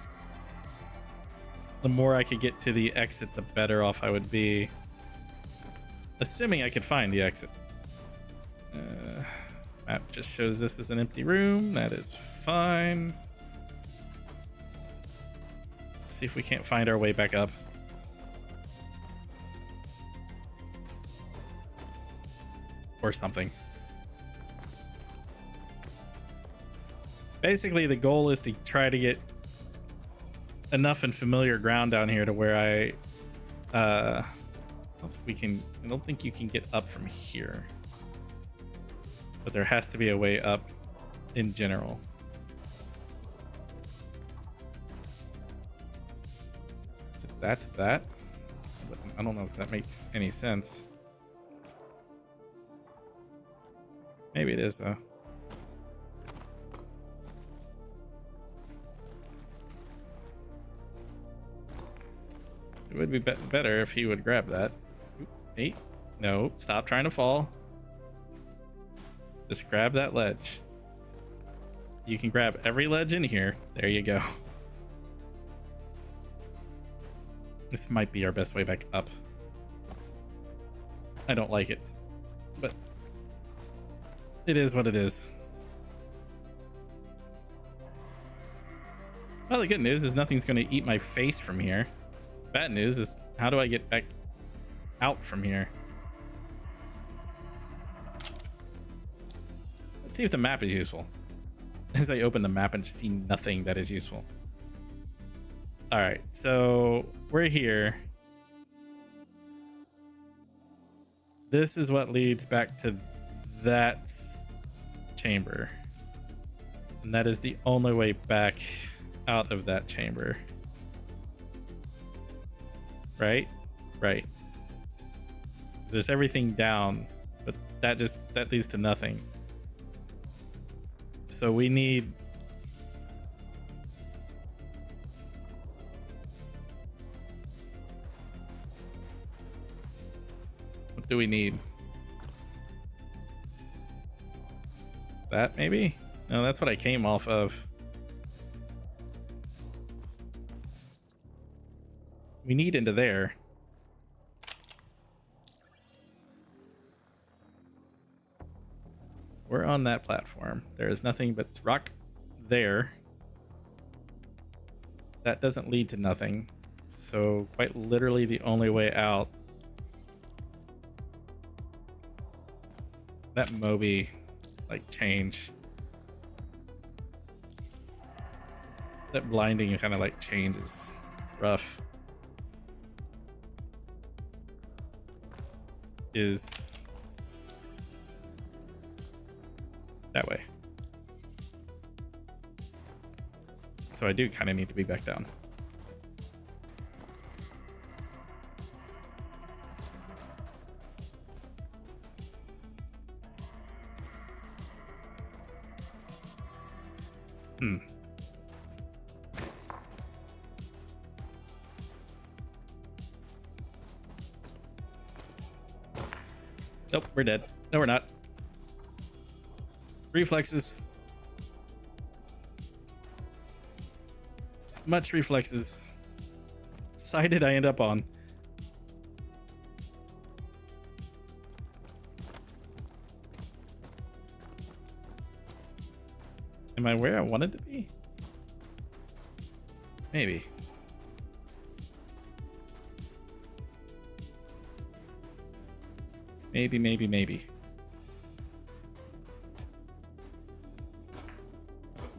The more I could get to the exit, the better off I would be. Assuming I could find the exit. Map just shows this as an empty room. That is fine. Let's see if we can't find our way back up. Or something. Basically, the goal is to try to get enough and familiar ground down here to where I don't think you can get up from here. But there has to be a way up in general. Is it that to that? I don't know if that makes any sense. Maybe it is though. It would be better if he would grab that. Hey, no, stop trying to fall. Just grab that ledge. You can grab every ledge in here. There you go. This might be our best way back up. I don't like it, but it is what it is. Well, the good news is nothing's going to eat my face from here. Bad news is, how do I get back out from here? Let's see if the map is useful. As I open the map and just see nothing that is useful. All right, so we're here. This is what leads back to that chamber. And that is the only way back out of that chamber. Right? Right. There's everything down, but that leads to nothing. So we need what do we need? That maybe? No, that's what I came off of. We need into there. We're on that platform. There is nothing but rock there. That doesn't lead to nothing. So quite literally the only way out. That Moby like change. That blinding kind of like change is rough. Is that way. So I do kind of need to be back down. Nope, we're dead. No, we're not. Reflexes. Much reflexes. Side did I end up on? Am I where I wanted to be? Maybe. Maybe.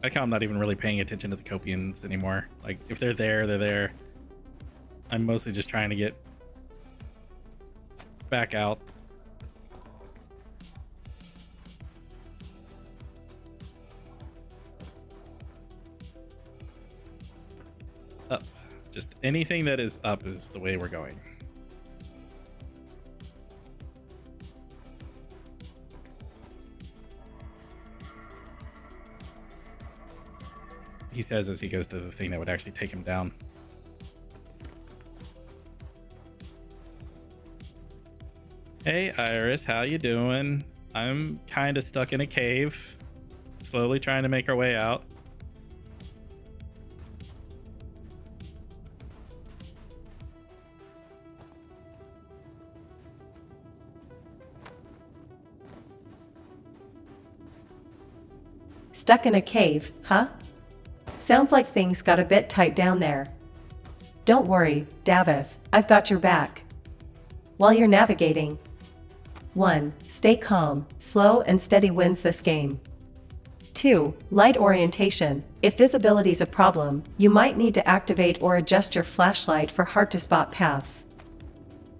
like how I'm not even really paying attention to the Kopions anymore. Like, if they're there, they're there. I'm mostly just trying to get back out. Up. Just anything that is up is the way we're going. He says as he goes to the thing that would actually take him down. Hey Iris, how you doing? I'm kind of stuck in a cave, slowly trying to make our way out. Stuck in a cave, huh? Sounds like things got a bit tight down there. Don't worry, Davith, I've got your back. While you're navigating, 1. Stay calm, slow and steady wins this game. 2. Light orientation. If visibility's a problem, you might need to activate or adjust your flashlight for hard-to-spot paths.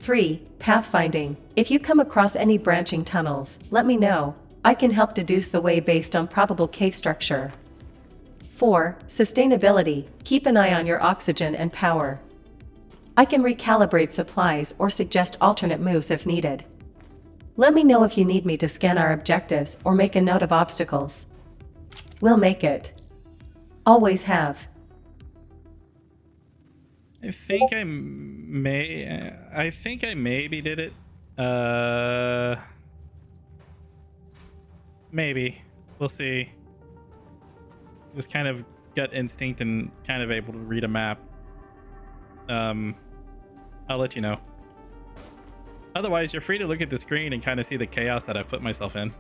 3. Pathfinding. If you come across any branching tunnels, let me know. I can help deduce the way based on probable cave structure. 4. Sustainability. Keep an eye on your oxygen and power. I can recalibrate supplies or suggest alternate moves if needed. Let me know if you need me to scan our objectives or make a note of obstacles. We'll make it. Always have. I think I maybe did it. Maybe. We'll see. It was kind of gut instinct and kind of able to read a map. I'll let you know. Otherwise, you're free to look at the screen and kind of see the chaos that I've put myself in.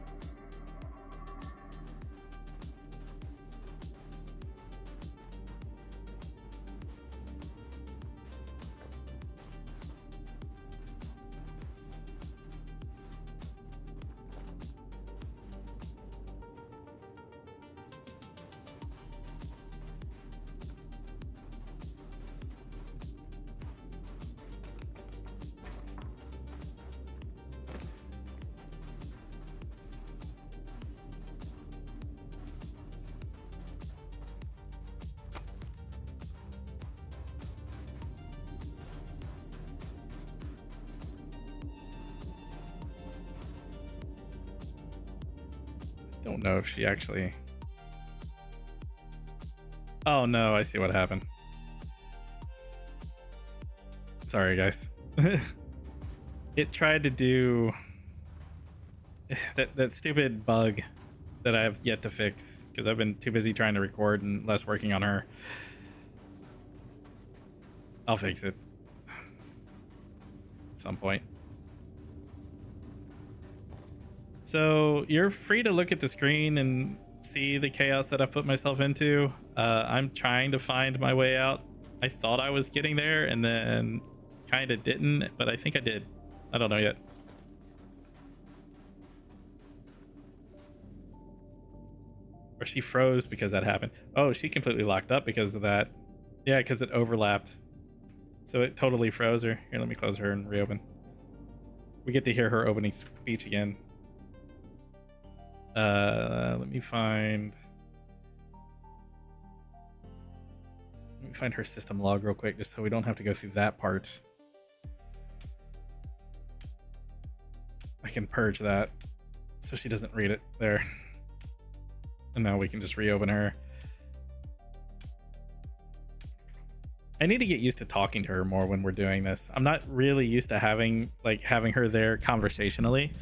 Don't know if she actually... Oh no, I see what happened. Sorry guys. It tried to do that stupid bug that I have yet to fix because I've been too busy trying to record and less working on her. I'll fix it at some point. So you're free to look at the screen and see the chaos that I've put myself into. I'm trying to find my way out. I thought I was getting there and then kind of didn't, but I think I did. I don't know yet. Or she froze because that happened. Oh, she completely locked up because of that. Yeah, because it overlapped. So it totally froze her. Here, let me close her and reopen. We get to hear her opening speech again. Let me find her system log real quick just so we don't have to go through that part. I can purge that so she doesn't read it there. And now we can just reopen her. I need to get used to talking to her more when we're doing this. I'm not really used to having her there conversationally,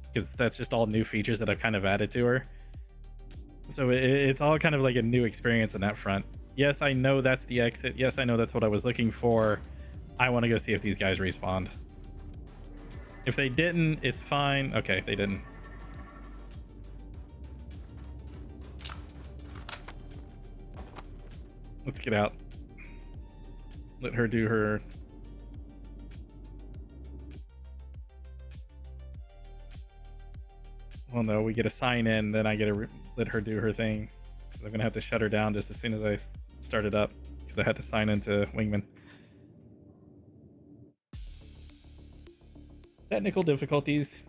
because that's just all new features that I've kind of added to her. So it's all kind of like a new experience on that front. Yes, I know that's the exit. Yes, I know that's what I was looking for. I want to go see if these guys respawned. If they didn't, it's fine. Okay, if they didn't. Let's get out. Let her do her... Well, no, we get a sign in, then I get to let her do her thing. I'm gonna have to shut her down just as soon as I start it up because I had to sign into Wingman. Technical difficulties.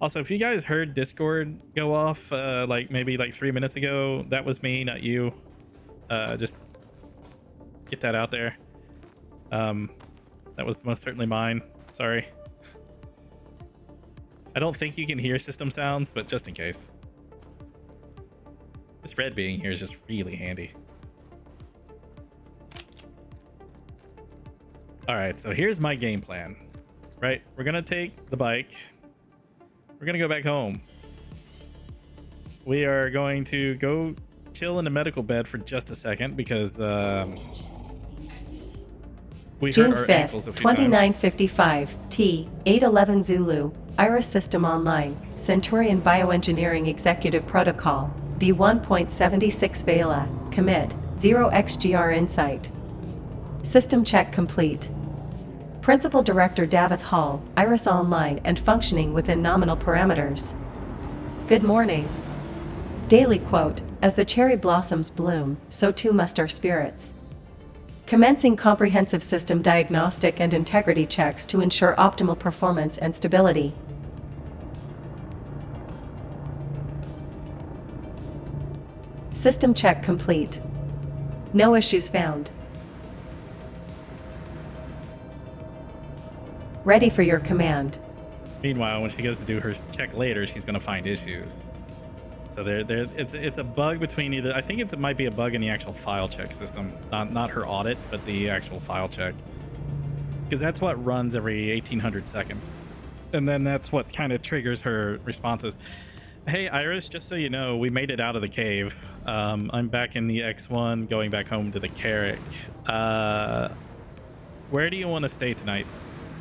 Also, if you guys heard Discord go off like maybe like 3 minutes ago, that was me, not you. Just get that out there. That was most certainly mine. Sorry. I don't think you can hear system sounds, but just in case. This red being here is just really handy. All right, so here's my game plan, right? We're gonna take the bike. We're gonna go back home. We are going to go chill in the medical bed for just a second because we June hurt our 5th, ankles a few times. 2955, T, 811 Zulu, Iris System Online, Centurion Bioengineering Executive Protocol, V1.76 Vela, Commit, 0xGR Insight. System check complete. Principal Director Davith Hall, Iris Online and functioning within nominal parameters. Good morning. Daily quote, as the cherry blossoms bloom, so too must our spirits. Commencing comprehensive system diagnostic and integrity checks to ensure optimal performance and stability. System check complete. No issues found. Ready for your command. Meanwhile, when she goes to do her check later, she's gonna find issues. So it's a bug between either. I think it might be a bug in the actual file check system, not her audit, but the actual file check, because that's what runs every 1800 seconds, and then that's what kind of triggers her responses. Hey Iris, just so you know, we made it out of the cave. I'm back in the X1, going back home to the Carrack. Where do you want to stay tonight?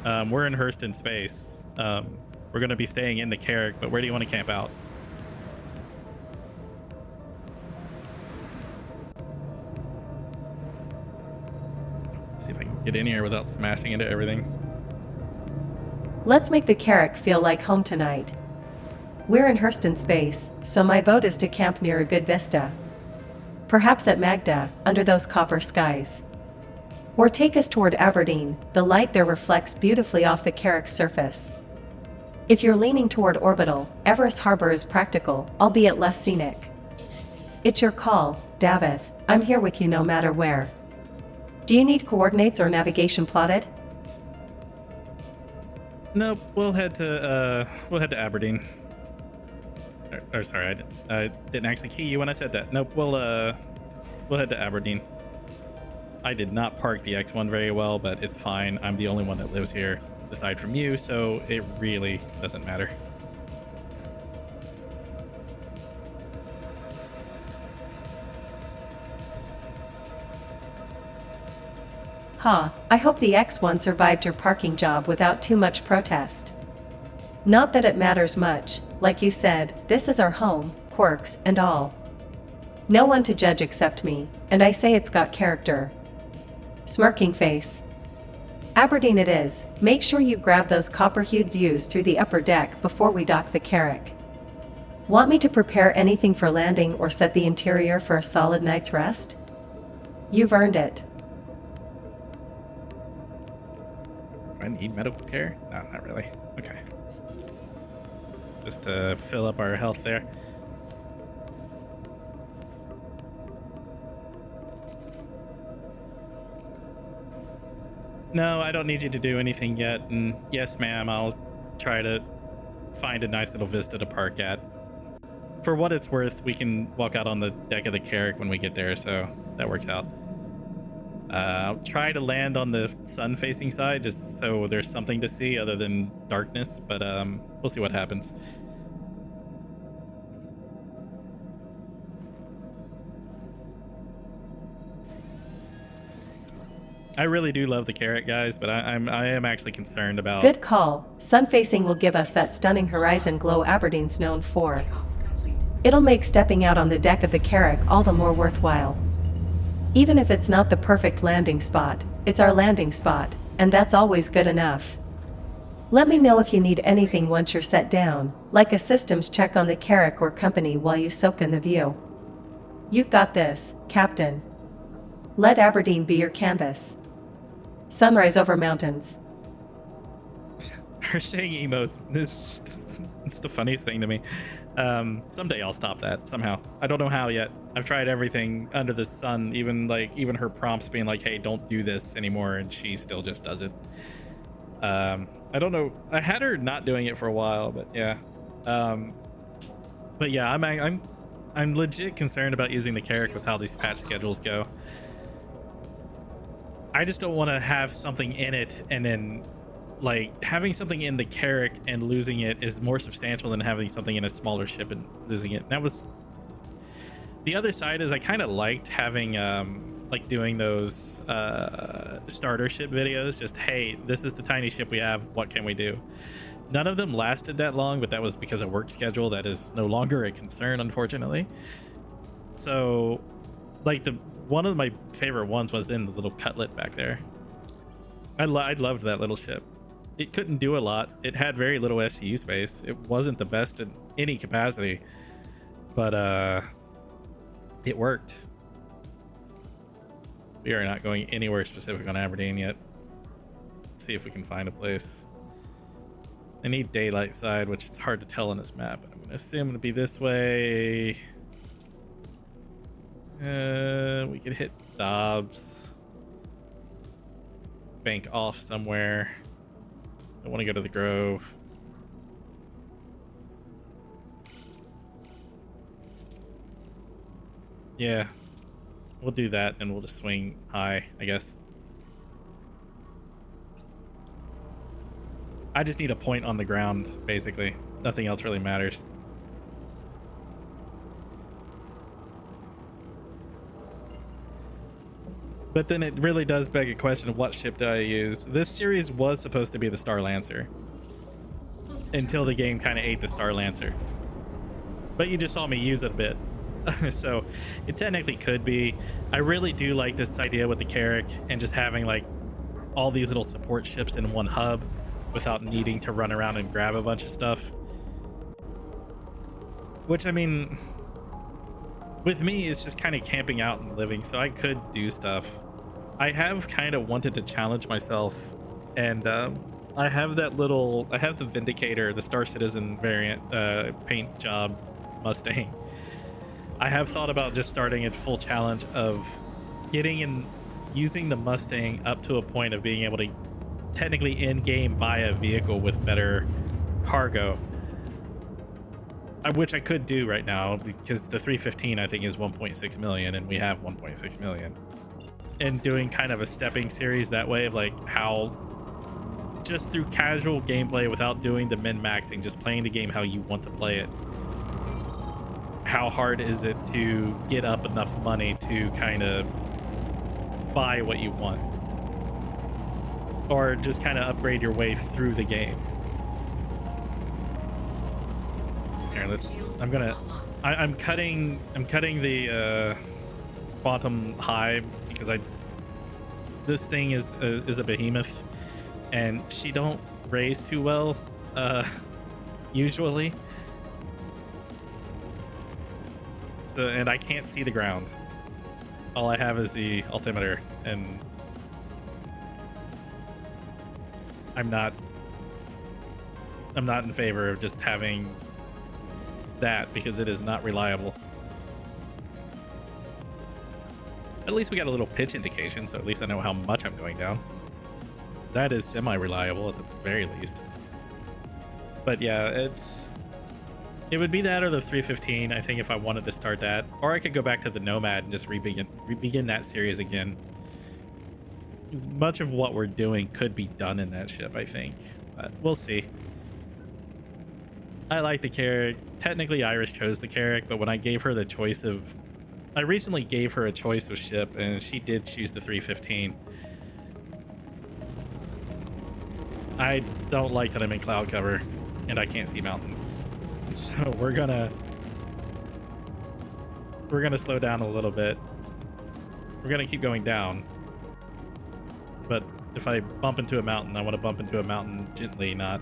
We're in Hurston space. We're going to be staying in the Carrack, but where do you want to camp out? Let's see if I can get in here without smashing into everything. Let's make the Carrack feel like home tonight. We're in Hurston space, so my vote is to camp near a good vista. Perhaps at Magda, under those copper skies. Or take us toward Aberdeen, the light there reflects beautifully off the Carrack's surface. If you're leaning toward orbital, Everest Harbor is practical, albeit less scenic. It's your call, Davith. I'm here with you no matter where. Do you need coordinates or navigation plotted? Nope, we'll head to Aberdeen. Or sorry, I didn't actually key you when I said that. Nope, we'll head to Aberdeen. I did not park the X1 very well, but it's fine. I'm the only one that lives here aside from you, so it really doesn't matter. I hope the X1 survived your parking job without too much protest. Not that it matters much, like you said, this is our home, quirks and all. No one to judge except me, and I say it's got character. Smirking face. Aberdeen it is. Make sure you grab those copper-hued views through the upper deck before we dock the Carrack. Want me to prepare anything for landing or set the interior for a solid night's rest? You've earned it. Do I need medical care? No, not really. Okay. Just to fill up our health there. No, I don't need you to do anything yet. And yes, ma'am, I'll try to find a nice little vista to park at. For what it's worth, we can walk out on the deck of the Carrack when we get there, so that works out. I'll try to land on the sun-facing side just so there's something to see other than darkness, but we'll see what happens. I really do love the Carrack, guys, but I am actually concerned about... Good call. Sun-facing will give us that stunning horizon glow Aberdeen's known for. It'll make stepping out on the deck of the Carrack all the more worthwhile. Even if it's not the perfect landing spot, it's our landing spot, and that's always good enough. Let me know if you need anything once you're set down, like a systems check on the Carrack or company while you soak in the view. You've got this, Captain. Let Aberdeen be your canvas. Sunrise over mountains. Her saying emotes, it's the funniest thing to me. Someday I'll stop that somehow. I don't know how yet. I've tried everything under the sun, even her prompts being like, hey, don't do this anymore, and she still just does it. I don't know. I had her not doing it for a while, but yeah. But yeah, I'm legit concerned about using the Carrack with how these patch schedules go. I just don't want to have something in it and then like having something in the Carrack and losing it is more substantial than having something in a smaller ship and losing it. That was the other side. Is I kind of liked having like doing those starter ship videos, just hey, this is the tiny ship we have, what can we do? None of them lasted that long, but that was because of work schedule. That is no longer a concern, unfortunately. So like one of my favorite ones was in the little cutlet back there. I loved that little ship. It couldn't do a lot. It had very little SCU space. It wasn't the best in any capacity, but it worked. We are not going anywhere specific on Aberdeen yet. Let's see if we can find a place. I need daylight side, which is hard to tell on this map. I'm going to assume it'll be this way. We could hit Dobbs. Bank off somewhere. I want to go to the Grove. Yeah, we'll do that and we'll just swing high, I guess. I just need a point on the ground, basically. Nothing else really matters. But then it really does beg a question of what ship do I use? This series was supposed to be the Star Lancer until the game kind of ate the Star Lancer. But you just saw me use it a bit. So it technically could be. I really do like this idea with the Carrack and just having like all these little support ships in one hub without needing to run around and grab a bunch of stuff. Which, I mean, with me, it's just kind of camping out and living, so I could do stuff. I have kind of wanted to challenge myself, and I have that little, I have the Vindicator, the Star Citizen variant paint job Mustang. I have thought about just starting a full challenge of getting and using the Mustang up to a point of being able to technically in-game buy a vehicle with better cargo, which I could do right now because the 315 I think is 1.6 million and we have 1.6 million. And doing kind of a stepping series that way of like how just through casual gameplay without doing the min-maxing, just playing the game how you want to play it. How hard is it to get up enough money to kind of buy what you want? Or just kind of upgrade your way through the game. Here, I'm cutting the bottom high because this thing is a behemoth and she don't raise too well usually. So, and I can't see the ground. All I have is the altimeter, and I'm not in favor of just having that because it is not reliable. At least we got a little pitch indication, so at least I know how much I'm going down. That is semi-reliable at the very least. But yeah, it would be that or the 315, I think, if I wanted to start that. Or I could go back to the Nomad and just begin that series again. Much of what we're doing could be done in that ship, I think. But we'll see. I like the Carrack. Technically, Iris chose the Carrack, but when I gave her the choice of... I recently gave her a choice of ship, and she did choose the 315. I don't like that I'm in cloud cover, and I can't see mountains. So we're gonna slow down a little bit. We're gonna keep going down, but If I bump into a mountain, I want to bump into a mountain gently, not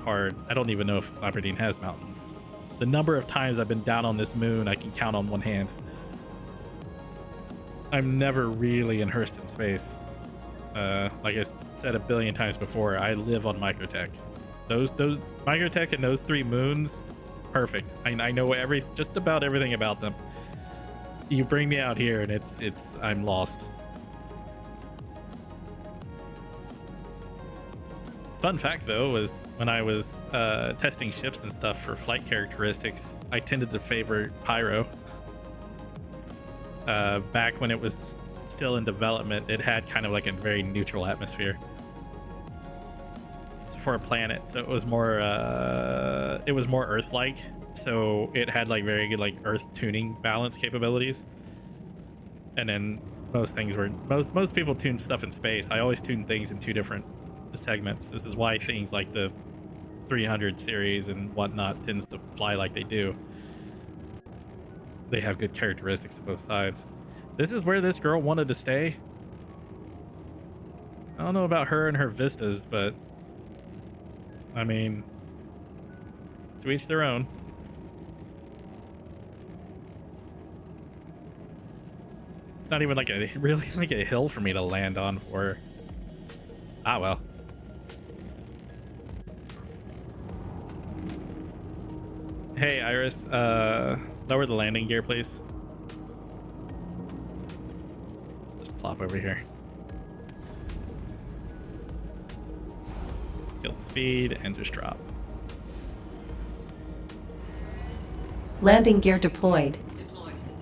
hard. I don't even know if Aberdeen has mountains. The number of times I've been down on this moon, I can count on one hand. I'm never really in Hurston space. Like I said a billion times before, I live on Microtech. Those Microtech and those 3 moons, perfect. I know just about everything about them. You bring me out here and I'm lost. Fun fact though was when I was testing ships and stuff for flight characteristics, I tended to favor Pyro. Back when it was still in development, it had kind of like a very neutral atmosphere. It's for a planet, so it was more Earth-like. So it had like very good like Earth tuning balance capabilities. And then most people tune stuff in space. I always tune things in 2 different segments. This is why things like the 300 series and whatnot tends to fly like they do. They have good characteristics on both sides. This is where this girl wanted to stay. I don't know about her and her vistas, but I mean, to each their own. It's not even like really like a hill for me to land on for her. Ah, well. Hey, Iris, lower the landing gear, please. Just plop over here. Kill the speed and just drop. Landing gear deployed.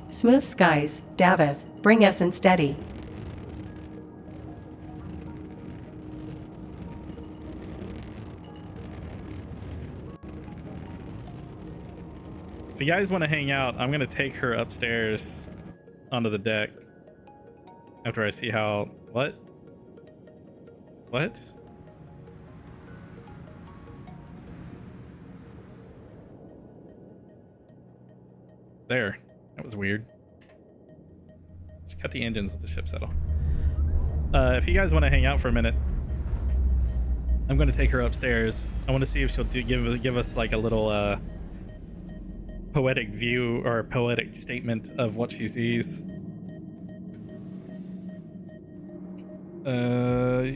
Smooth skies, Davith, bring us in steady. If you guys want to hang out, I'm going to take her upstairs onto the deck after I see how... What? There. That was weird. Just cut the engines, let the ship settle. If you guys want to hang out for a minute, I'm going to take her upstairs. I want to see if she'll give us like a little... poetic view or poetic statement of what she sees.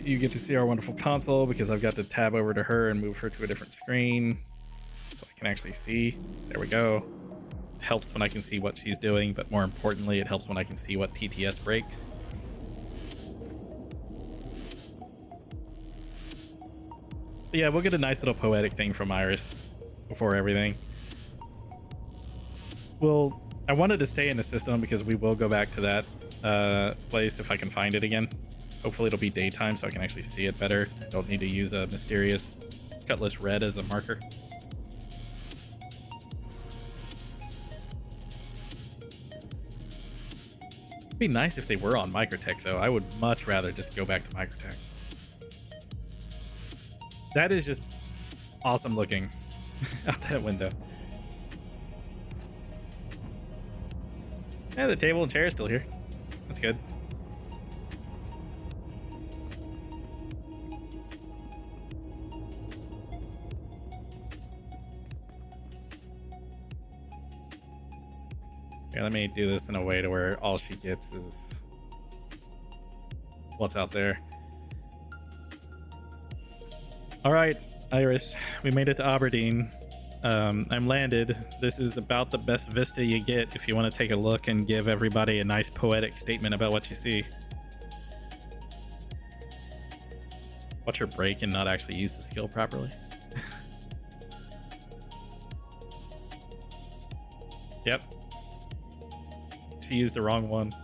You get to see our wonderful console because I've got to tab over to her and move her to a different screen so I can actually see. There we go. It helps when I can see what she's doing, but more importantly, it helps when I can see what TTS breaks. But yeah, we'll get a nice little poetic thing from Iris before everything. Well, I wanted to stay in the system because we will go back to that place if I can find it again. Hopefully it'll be daytime so I can actually see it better. I don't need to use a mysterious Cutlass Red as a marker. It'd be nice if they were on Microtech though. I would much rather just go back to Microtech. That is just awesome looking out that window. Yeah, the table and chair is still here. That's good. Here, let me do this in a way to where all she gets is what's out there. All right, Iris, we made it to Aberdeen. I'm landed. This is about the best vista you get if you want to take a look and give everybody a nice poetic statement about what you see. Watch her break and not actually use the skill properly. Yep. She used the wrong one.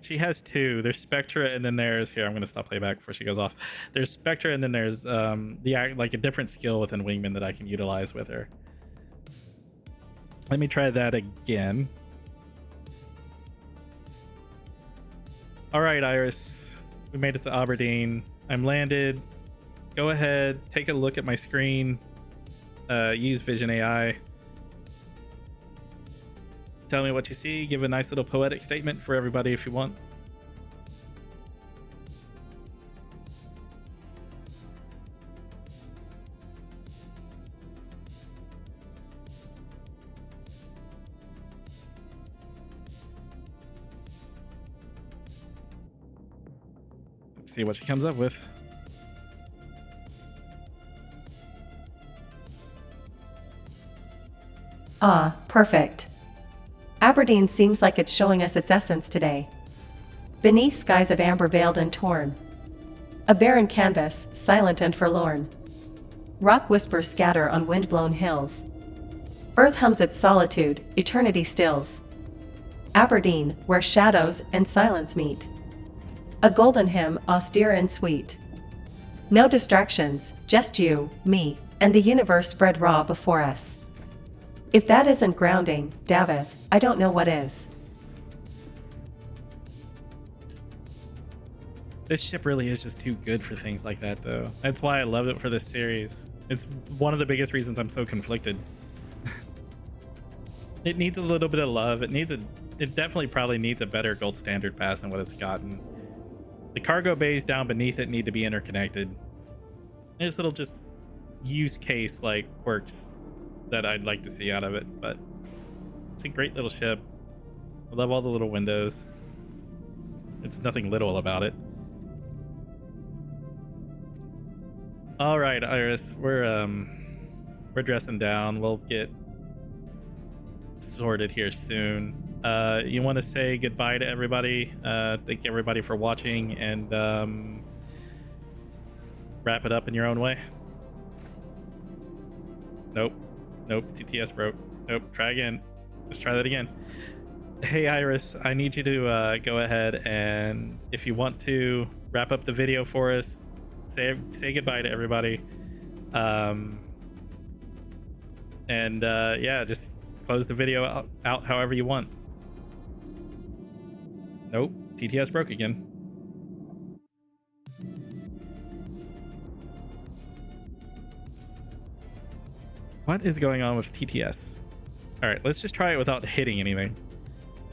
She has 2. There's Spectra and then there's... Here, I'm going to stop playback before she goes off. There's Spectra and then there's like a different skill within Wingman that I can utilize with her. Let me try that again. All right, Iris. We made it to Aberdeen. I'm landed. Go ahead. Take a look at my screen. Use Vision AI. Tell me what you see. Give a nice little poetic statement for everybody if you want. Let's see what she comes up with. Ah, perfect. Aberdeen seems like it's showing us its essence today. Beneath skies of amber veiled and torn. A barren canvas, silent and forlorn. Rock whispers scatter on wind-blown hills. Earth hums its solitude, eternity stills. Aberdeen, where shadows and silence meet. A golden hymn, austere and sweet. No distractions, just you, me, and the universe spread raw before us. If that isn't grounding, Davith, I don't know what is. This ship really is just too good for things like that, though. That's why I loved it for this series. It's one of the biggest reasons I'm so conflicted. It needs a little bit of love. It definitely probably needs a better gold standard pass than what it's gotten. The cargo bays down beneath it need to be interconnected. There's little just use case like quirks that I'd like to see out of it, but it's a great little ship. I love all the little windows. It's nothing little about it. All right, Iris, we're dressing down. We'll get sorted here soon. You want to say goodbye to everybody? Thank everybody for watching, and wrap it up in your own way. Nope, TTS broke. Nope, try again. Let's try that again. Hey Iris, I need you to go ahead and, if you want to, wrap up the video for us. Say goodbye to everybody. Yeah, just close the video out however you want. Nope, TTS broke again. What is going on with TTS? All right, let's just try it without hitting anything.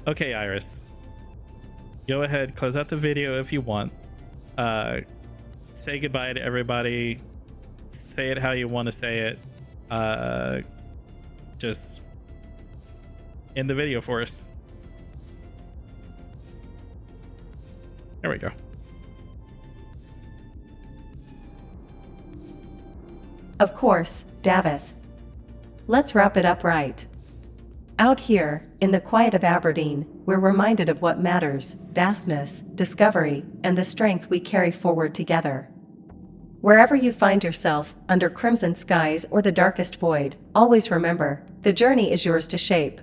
Okay, Iris. Go ahead, close out the video if you want. Say goodbye to everybody. Say it how you want to say it. Just end the video for us. There we go. Of course, Davith. Let's wrap it up right. Out here, in the quiet of Aberdeen, we're reminded of what matters: vastness, discovery, and the strength we carry forward together. Wherever you find yourself, under crimson skies or the darkest void, always remember, the journey is yours to shape.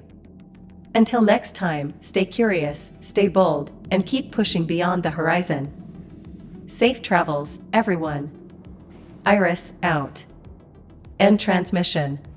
Until next time, stay curious, stay bold, and keep pushing beyond the horizon. Safe travels, everyone. Iris, out. End transmission.